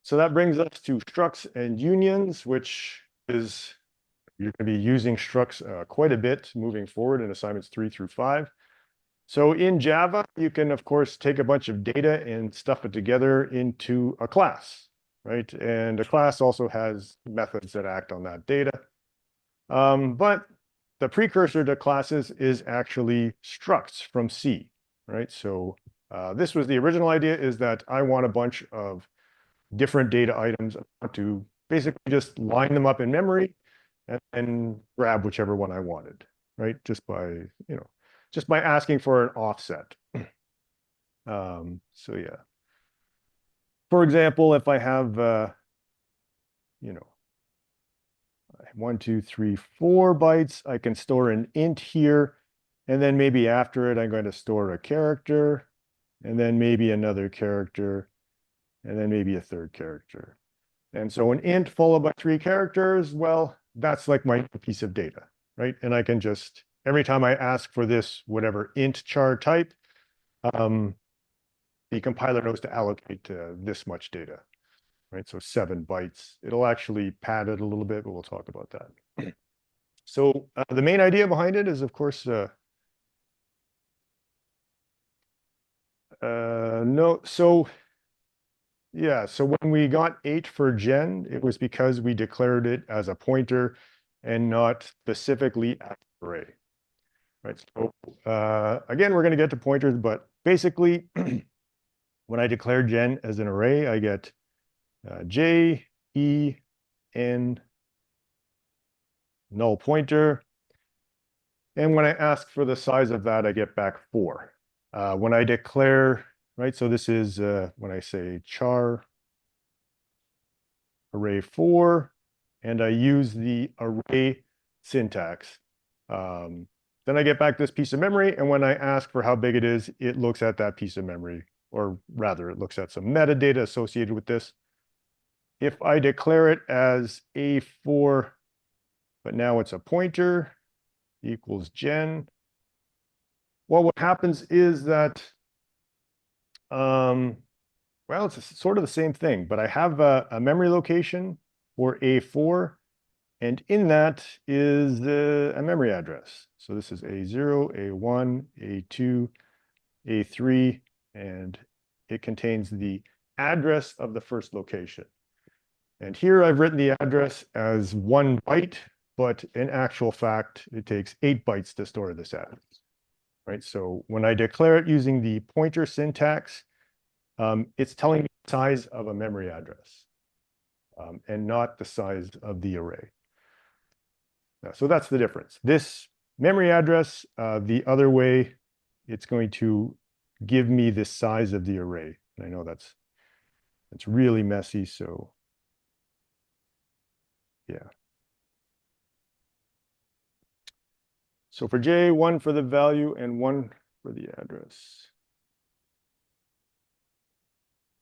S1: So that brings us to structs and unions, which is, you're going to be using structs quite a bit moving forward in assignments 3 through 5. So in Java, you can, of course, take a bunch of data and stuff it together into a class, right? And a class also has methods that act on that data. But the precursor to classes is actually structs from C, right? So this was the original idea, is that I want a bunch of different data items. I want to basically just line them up in memory and grab whichever one I wanted, right? Just by asking for an offset. So yeah. For example, if I have, 1, 2, 3, 4 bytes, I can store an int here. And then maybe after it, I'm going to store a character, and then maybe another character, and then maybe a third character. And so an int followed by 3 characters, well, that's like my piece of data, right? And I can just, every time I ask for this, whatever int char type, the compiler knows to allocate this much data, right? So 7 bytes. It'll actually pad it a little bit, but we'll talk about that. So the main idea behind it is, of course, yeah, so when we got 8 for gen, it was because we declared it as a pointer and not specifically as an array, right? So again, we're going to get to pointers, but basically, when I declare gen as an array, I get j, e, n, null pointer. And when I ask for the size of that, I get back 4. When I declare, right, so this is when I say char array 4, and I use the array syntax, then I get back this piece of memory. And when I ask for how big it is, it looks at that piece of memory, or rather, it looks at some metadata associated with this. If I declare it as A4, but now it's a pointer, equals gen, well, what happens is that, well, it's sort of the same thing, but I have a memory location for A4, and in that is a memory address. So this is A0, A1, A2, A3, and it contains the address of the first location. And here I've written the address as 1 byte, but in actual fact, it takes 8 bytes to store this address, right? So when I declare it using the pointer syntax, it's telling me the size of a memory address, and not the size of the array. So that's the difference. This memory address, the other way, it's going to give me the size of the array. And I know that's really messy, so yeah. So for J, 1 for the value and 1 for the address.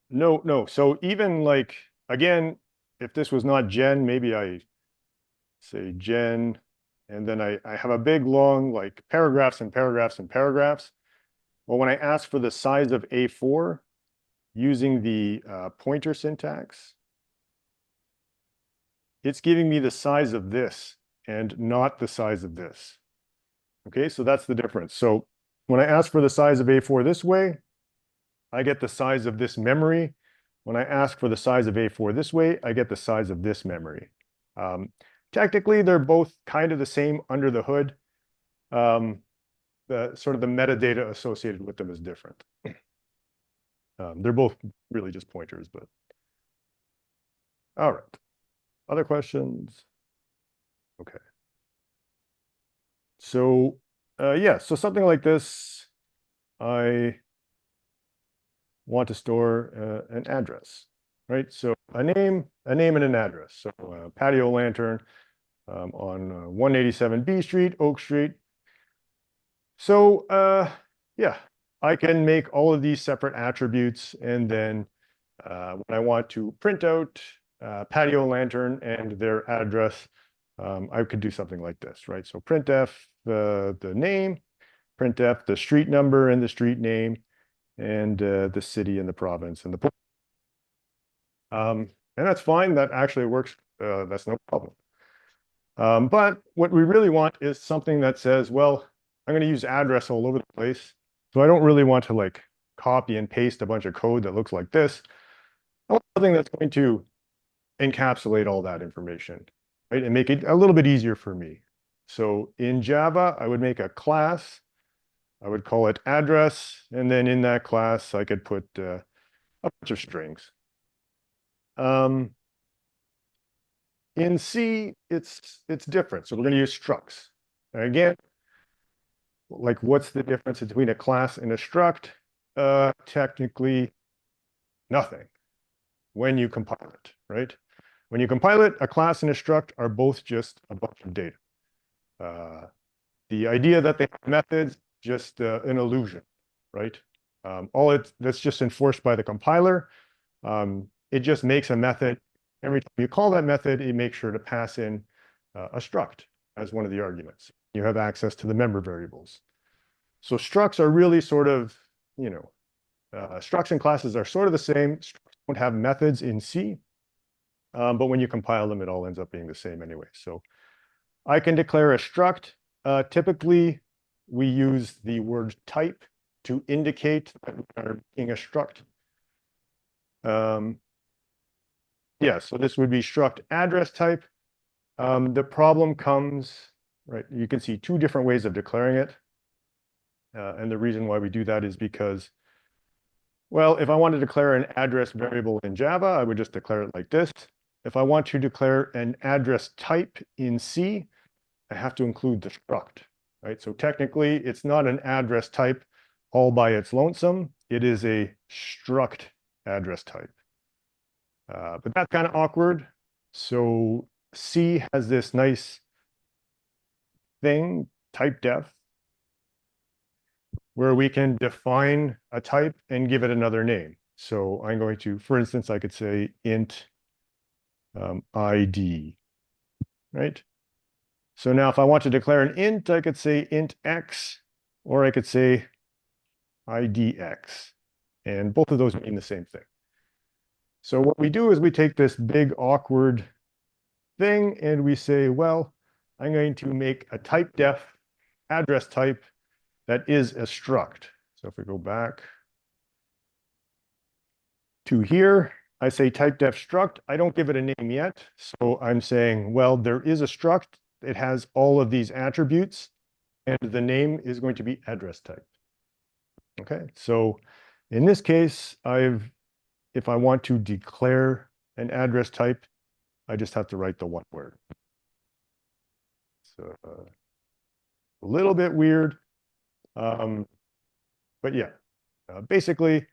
S1: No. So even like, again, if this was not gen, maybe I say gen, and then I have a big long like paragraphs and paragraphs and paragraphs. Well, when I ask for the size of A4 using the pointer syntax, it's giving me the size of this and not the size of this. Okay, so that's the difference. So when I ask for the size of A4 this way, I get the size of this memory. When I ask for the size of A4 this way, I get the size of this memory. Technically, they're both kind of the same under the hood. The sort of the metadata associated with them is different. They're both really just pointers, but all right. Other questions? Okay. So yeah, so something like this, I want to store an address, right? So a name and an address. So patio lantern on 187 B Street, Oak Street. So yeah, I can make all of these separate attributes, and then when I want to print out patio lantern and their address, I could do something like this, right? So printf the name, printf the street number and the street name, and the city and the province and the and that's fine. That actually works. That's no problem. But what we really want is something that says, well, I'm going to use address all over the place. So I don't really want to like copy and paste a bunch of code that looks like this. I want something that's going to encapsulate all that information, right? And make it a little bit easier for me. So in Java, I would make a class. I would call it address. And then in that class, I could put a bunch of strings. In C, it's different. So we're going to use structs. And again, like what's the difference between a class and a struct? Technically, nothing when you compile it, right? When you compile it, a class and a struct are both just a bunch of data. The idea that they have methods, just an illusion, right? That's just enforced by the compiler. It just makes a method. Every time you call that method, it makes sure to pass in a struct as one of the arguments. You have access to the member variables. So structs are really sort of, structs and classes are sort of the same. Structs don't have methods in C, but when you compile them, it all ends up being the same anyway. So I can declare a struct. Typically, we use the word type to indicate that we are making a struct. Yeah, so this would be struct address type. The problem comes, right, you can see two different ways of declaring it. And the reason why we do that is because, well, if I want to declare an address variable in Java, I would just declare it like this. If I want to declare an address type in C, I have to include the struct, right? So technically, it's not an address type all by its lonesome. It is a struct address type. But that's kind of awkward. So C has this nice thing, type def, where we can define a type and give it another name. So I'm going to, for instance, I could say int ID, right? So now if I want to declare an int, I could say int x, or I could say idx. And both of those mean the same thing. So what we do is we take this big awkward thing and we say, well, I'm going to make a type def address type that is a struct. So if we go back to here, I say type def struct. I don't give it a name yet. So I'm saying, well, there is a struct. It has all of these attributes, and the name is going to be address type. Okay, so in this case, if I want to declare an address type, I just have to write the one word. So a little bit weird, but yeah, basically,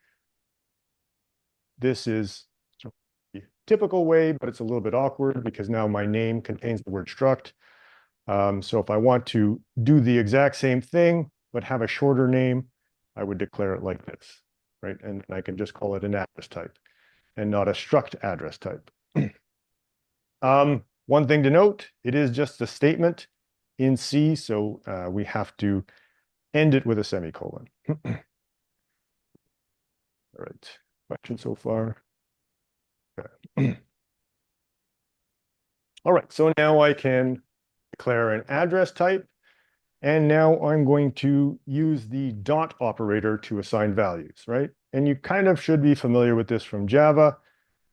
S1: this is the typical way, but it's a little bit awkward because now my name contains the word struct. So if I want to do the exact same thing, but have a shorter name, I would declare it like this, right? And I can just call it an address type and not a struct address type. One thing to note, it is just a statement in C, so we have to end it with a semicolon. All right, question so far? Okay. All right, so now I can declare an address type, and now I'm going to use the dot operator to assign values, right? And you kind of should be familiar with this from Java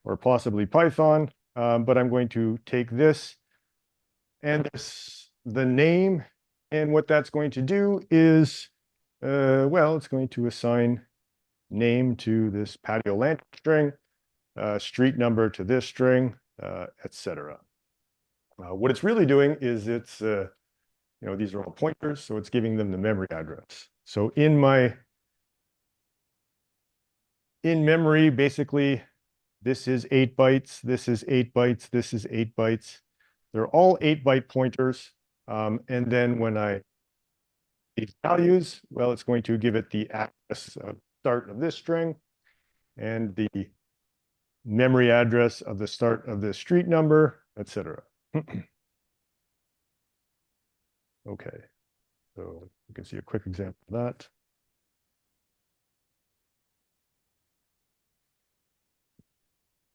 S1: or possibly Python, but I'm going to take this and the name, and what that's going to do is, well, it's going to assign name to this patio lantern string, street number to this string, etc. What it's really doing is it's, these are all pointers, so it's giving them the memory address. So in memory, basically, this is 8 bytes, this is 8 bytes, this is 8 bytes. They're all 8-byte pointers. And then when I these values, well, it's going to give it the address of start of this string and the memory address of the start of this street number, etc. Okay, so you can see a quick example of that.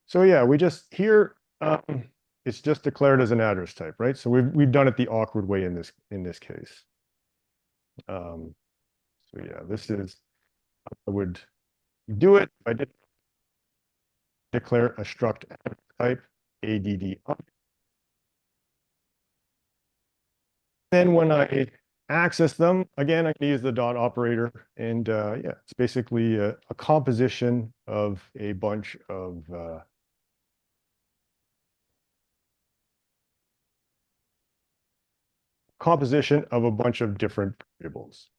S1: So yeah, we just here, it's just declared as an address type, right? So we've done it the awkward way in this case. So yeah, this is, I would do it. I did declare a struct type add. Then when I access them, again, I can use the dot operator, and yeah, it's basically a composition of a bunch of different variables.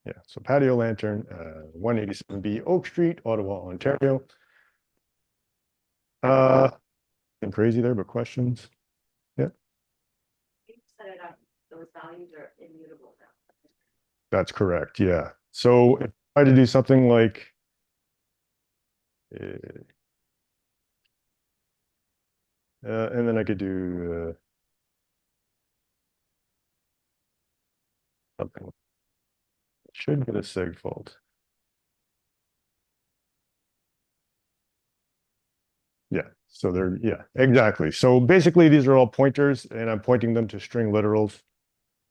S1: Yeah, so patio lantern, 187B Oak Street, Ottawa, Ontario. Been crazy there, but questions? Yeah,
S4: You set it up, those values are immutable now.
S1: that's correct. Yeah. So if I had to do something like and then I could do something. Should get a segfault. Yeah, so they're, yeah, exactly. So basically these are all pointers and I'm pointing them to string literals.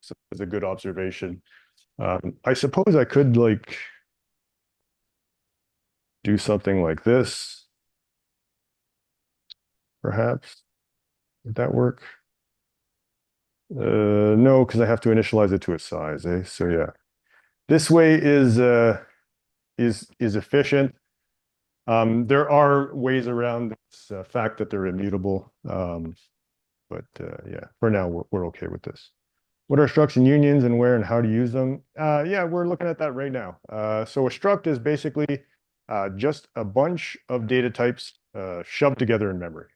S1: So it's a good observation. I suppose I could like do something like this. Perhaps. Would that work? No, because I have to initialize it to a size, eh? So yeah. This way is efficient. There are ways around this fact that they're immutable. But yeah, for now we're okay with this. What are structs and unions and where and how to use them? Yeah, we're looking at that right now. So a struct is basically just a bunch of data types shoved together in memory.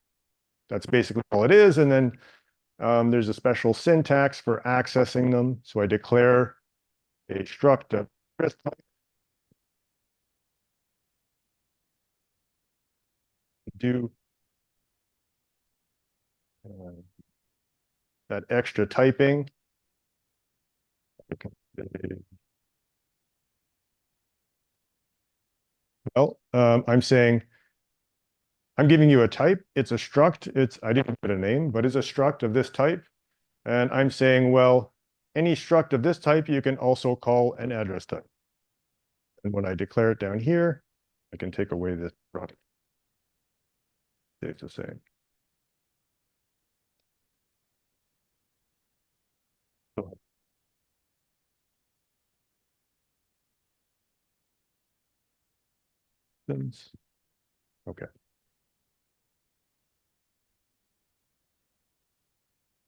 S1: That's basically all it is. And then there's a special syntax for accessing them. So I declare a struct of address type. Do that extra typing. Well, I'm saying I'm giving you a type. It's a struct. I didn't put a name, but it's a struct of this type. And I'm saying, well, any struct of this type, you can also call an address type. And when I declare it down here, I can take away this struct. It's the same. Okay.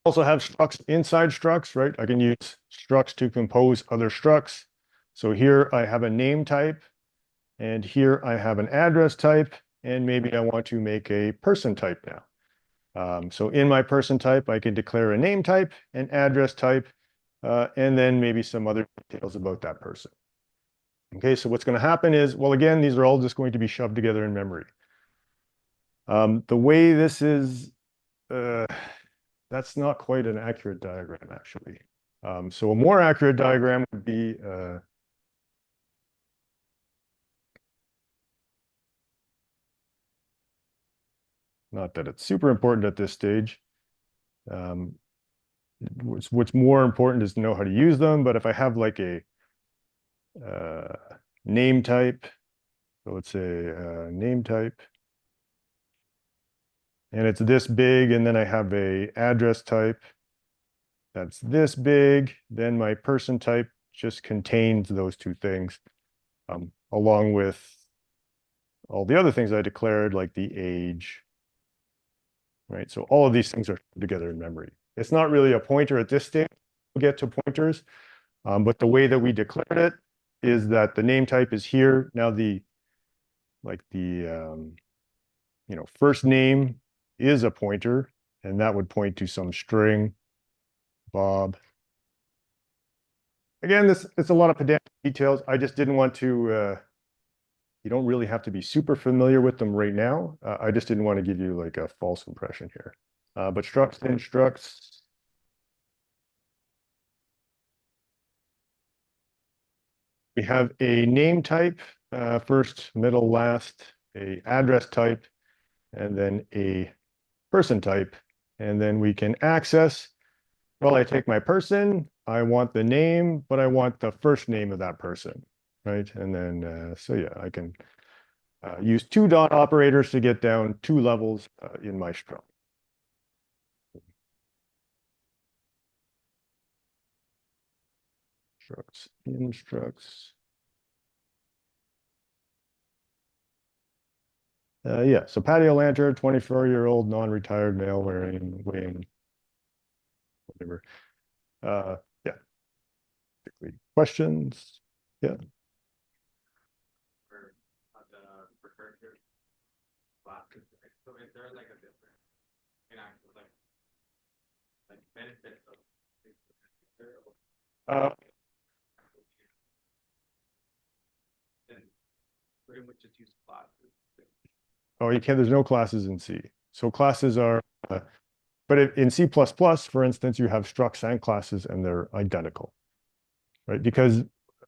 S1: Also have structs inside structs, right? I can use structs to compose other structs. So here I have a name type, and here I have an address type, and maybe I want to make a person type now. So in my person type, I can declare a name type, an address type, and then maybe some other details about that person. Okay, so what's going to happen is, well, again, these are all just going to be shoved together in memory. The way this is, that's not quite an accurate diagram, actually. So a more accurate diagram would be, not that it's super important at this stage. What's more important is to know how to use them. But if I have like a name type, so let's say name type, and it's this big, and then I have a address type that's this big, then my person type just contains those two things, along with all the other things I declared, like the age, right? So all of these things are together in memory. It's not really a pointer at this stage. We'll get to pointers, but the way that we declared it is that the name type is here. Now first name is a pointer, and that would point to some string, Bob. Again, it's a lot of pedantic details. I just didn't want to, you don't really have to be super familiar with them right now. I just didn't want to give you like a false impression here. But structs and structs. We have a name type, first, middle, last, a address type, and then a person type. And then we can access, well, I take my person, I want the name, but I want the first name of that person, right? And then, so yeah, I can use two dot operators to get down two levels in my struct. Structs, instructs. Yeah, so patio lantern, 24-year-old non-retired male weighing whatever. Yeah. Questions? Yeah.
S2: For the recursive classes, so is there like a different like benefits of then pretty much just use classes?
S1: Oh, you can't, there's no classes in C. So classes are, but in C++, for instance, you have structs and classes and they're identical, right? Because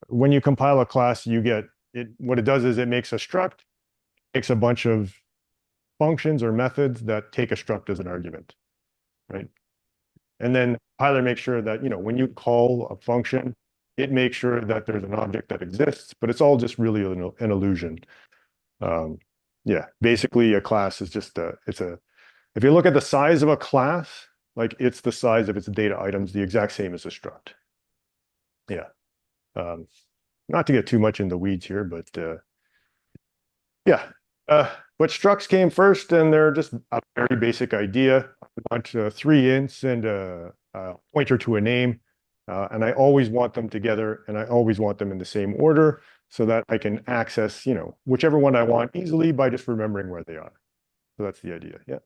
S1: when you compile a class, you get it, what it does is it makes a struct, makes a bunch of functions or methods that take a struct as an argument, right? And then compiler makes sure that, when you call a function, it makes sure that there's an object that exists, but it's all just really an illusion. Yeah, basically a class is just if you look at the size of a class, like it's the size of its data items, the exact same as a struct. Yeah. Not to get too much in the weeds here, but yeah. But structs came first, and they're just a very basic idea. I want 3 ints and a pointer to a name, and I always want them together, and I always want them in the same order so that I can access, whichever one I want easily by just remembering where they are. So that's the idea. Yeah.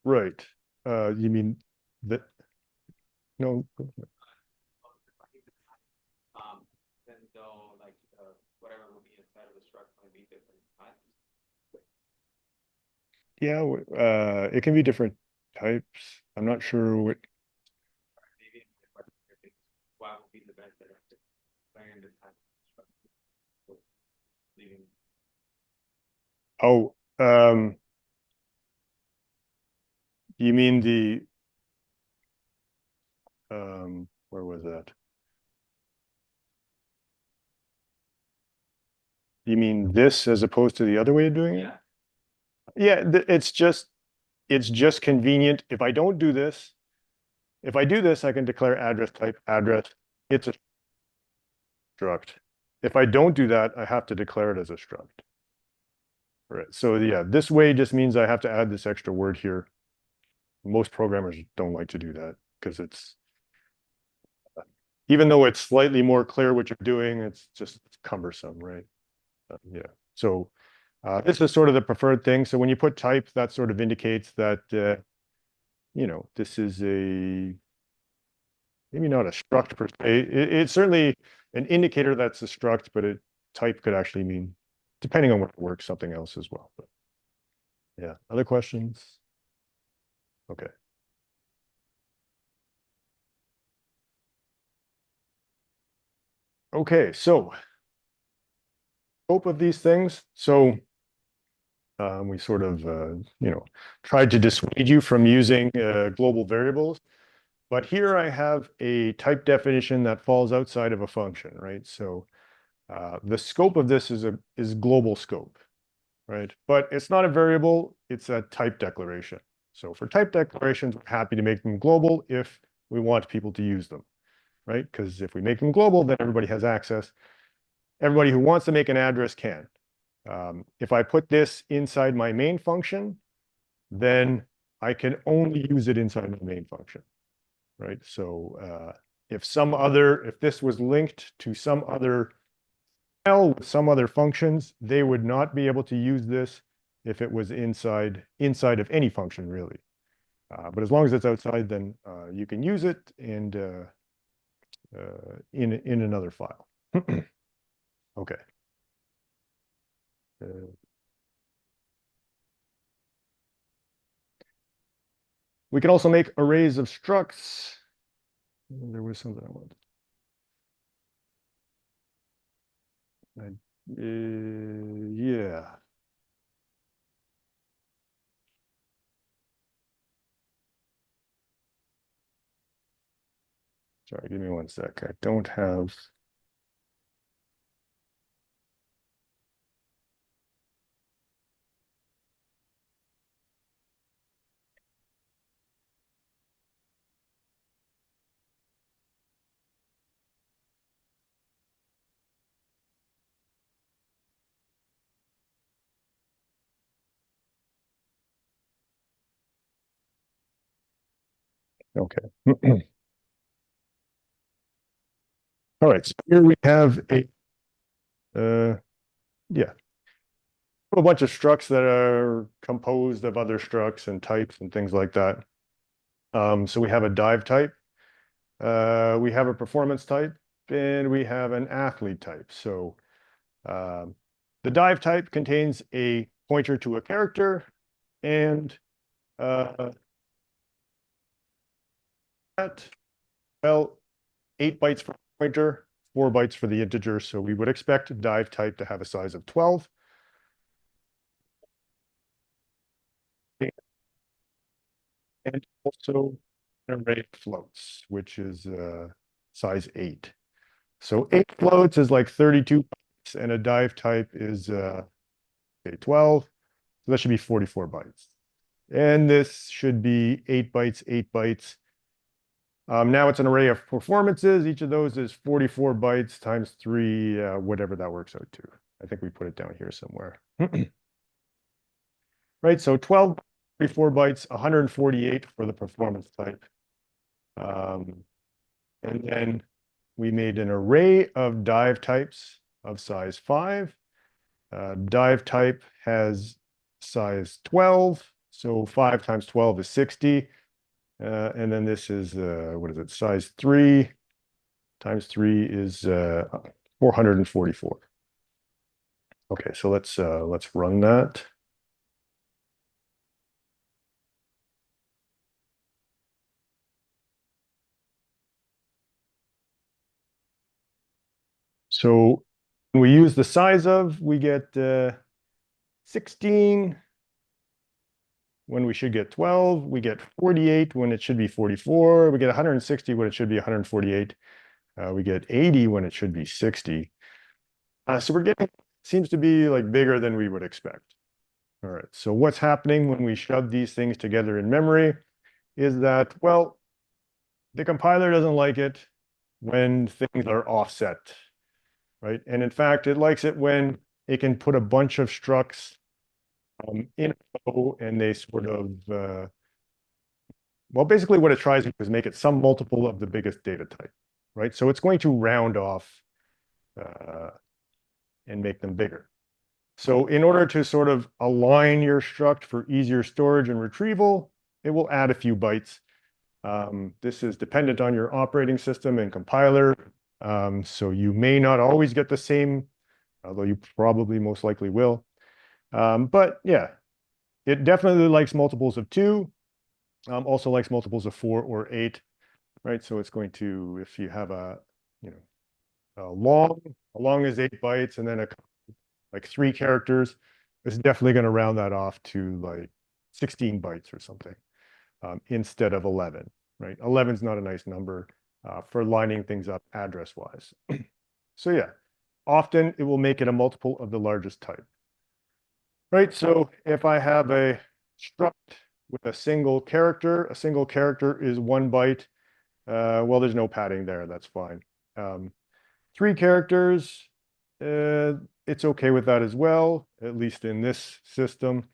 S1: Right. You mean that? No.
S2: Then though like whatever will be inside of the struct might be different classes.
S1: Yeah, it can be different types. I'm not sure what.
S2: Maybe what would be the benefit of declaring the type of struct leaving
S1: Oh, you mean where was that? You mean this as opposed to the other way of doing it?
S2: yeah.
S1: Yeah, it's just convenient. If I don't do this, if I do this, I can declare address type address. It's a struct. If I don't do that, I have to declare it as a struct. Right. So yeah, this way just means I have to add this extra word here. Most programmers don't like to do that because it's, even though it's slightly more clear what you're doing, it's just cumbersome, right? Yeah. So this is sort of the preferred thing. So when you put type, that sort of indicates that, this is maybe not a struct per se. It's certainly an indicator that's a struct, but type could actually mean, depending on what it works, something else as well. But yeah, other questions? Okay. Okay, so scope of these things. So we sort of, tried to dissuade you from using global variables. But here I have a type definition that falls outside of a function, right? So the scope of this is global scope, right? But it's not a variable, it's a type declaration. So for type declarations, we're happy to make them global if we want people to use them, right? Because if we make them global, then everybody has access. Everybody who wants to make an address can. If I put this inside my main function, then I can only use it inside my main function, right? So if this was linked to some other file with some other functions, they would not be able to use this if it was inside of any function, really. But as long as it's outside, then you can use it and in another file. Okay. We can also make arrays of structs. There was something I wanted. Yeah. Sorry, give me one sec. I don't have. Okay. All right. So here we have yeah, a bunch of structs that are composed of other structs and types and things like that. So we have a div type, we have a performance type, and we have an athlete type. So the div type contains a pointer to a character and that, well, 8 bytes for the pointer, 4 bytes for the integer. So we would expect div type to have a size of 12. And also an array of floats, which is size 8. So 8 floats is like 32 bytes, and a div type is 12. So that should be 44 bytes. And this should be 8 bytes, 8 bytes. Now it's an array of performances. Each of those is 44 bytes times 3, whatever that works out to. I think we put it down here somewhere. Right, so 12, 44 bytes, 148 for the performance type. And then we made an array of div types of size 5. Div type has size 12, so 5 times 12 is 60. And then this is, what is it, size 3 times 3 is 444. Okay, so let's run that. So when we use the size of, we get 16 when we should get 12. We get 48 when it should be 44. We get 160 when it should be 148. We get 80 when it should be 60. So we're getting, seems to be like bigger than we would expect. All right, so what's happening when we shove these things together in memory is that, well, the compiler doesn't like it when things are offset, right? And in fact, it likes it when it can put a bunch of structs in a row and they sort of, well, basically what it tries to do is make it some multiple of the biggest data type, right? So it's going to round off and make them bigger. So in order to sort of align your struct for easier storage and retrieval, it will add a few bytes. This is dependent on your operating system and compiler. So you may not always get the same although you probably most likely will. But yeah, it definitely likes multiples of 2, also likes multiples of 4 or 8, right? So it's going to, if you have a, you know, a long is 8 bytes and then like 3 characters, it's definitely going to round that off to like 16 bytes or something, instead of 11, right? 11 is not a nice number for lining things up address-wise. So yeah, often it will make it a multiple of the largest type, right? So if I have a struct with a single character is 1 byte. Well, there's no padding there. That's fine. 3 characters, it's okay with that as well, at least in this system.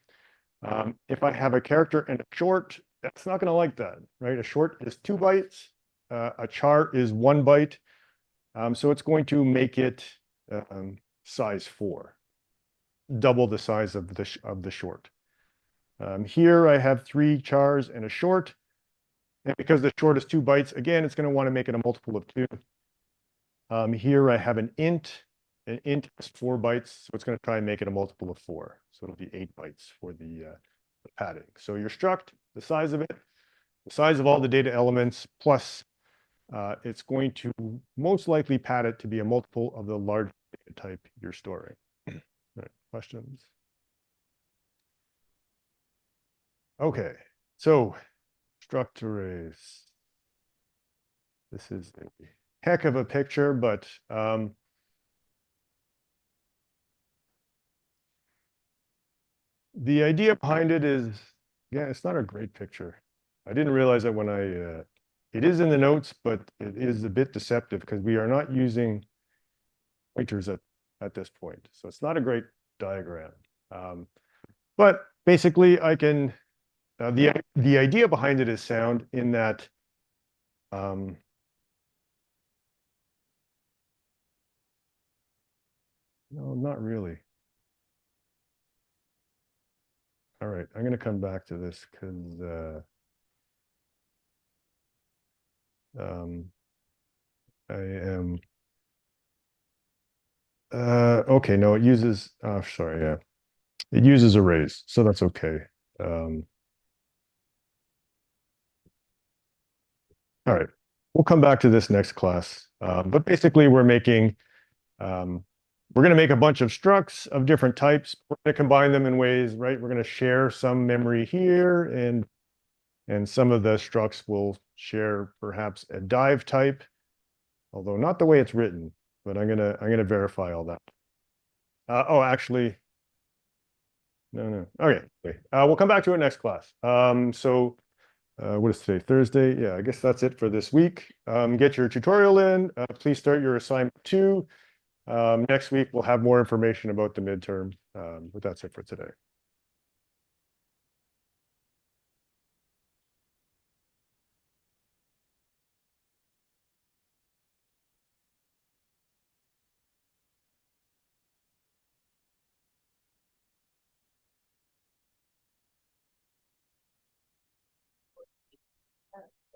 S1: If I have a character and a short, that's not going to like that, right? A short is 2 bytes. A char is 1 byte. So it's going to make it size 4, double the size of the short. Here I have 3 chars and a short. And because the short is 2 bytes, again, it's going to want to make it a multiple of 2. Here I have an int. An int is 4 bytes, so it's going to try and make it a multiple of 4. So it'll be 8 bytes for the padding. So your struct, the size of it, the size of all the data elements, plus it's going to most likely pad it to be a multiple of the large data type you're storing. Right, questions? Okay, so struct arrays. This is a heck of a picture, but the idea behind it is, yeah, it's not a great picture. I didn't realize that when it is in the notes, but it is a bit deceptive because we are not using pointers at this point. So it's not a great diagram. But basically I can, the idea behind it is sound in that, no, not really. All right, I'm going to come back to this because I am, okay, no, it uses, oh, sorry, yeah. It uses arrays, so that's okay. All right, we'll come back to this next class. But basically we're making, we're going to make a bunch of structs of different types. We're going to combine them in ways, right? We're going to share some memory here, and some of the structs will share perhaps a div type, although not the way it's written, but I'm gonna verify all that. Oh, actually, no. Okay, we'll come back to it next class. So what is today? Thursday? Yeah, I guess that's it for this week. Get your tutorial in. Please start your assignment 2. Next week, we'll have more information about the midterm. But that's it for today.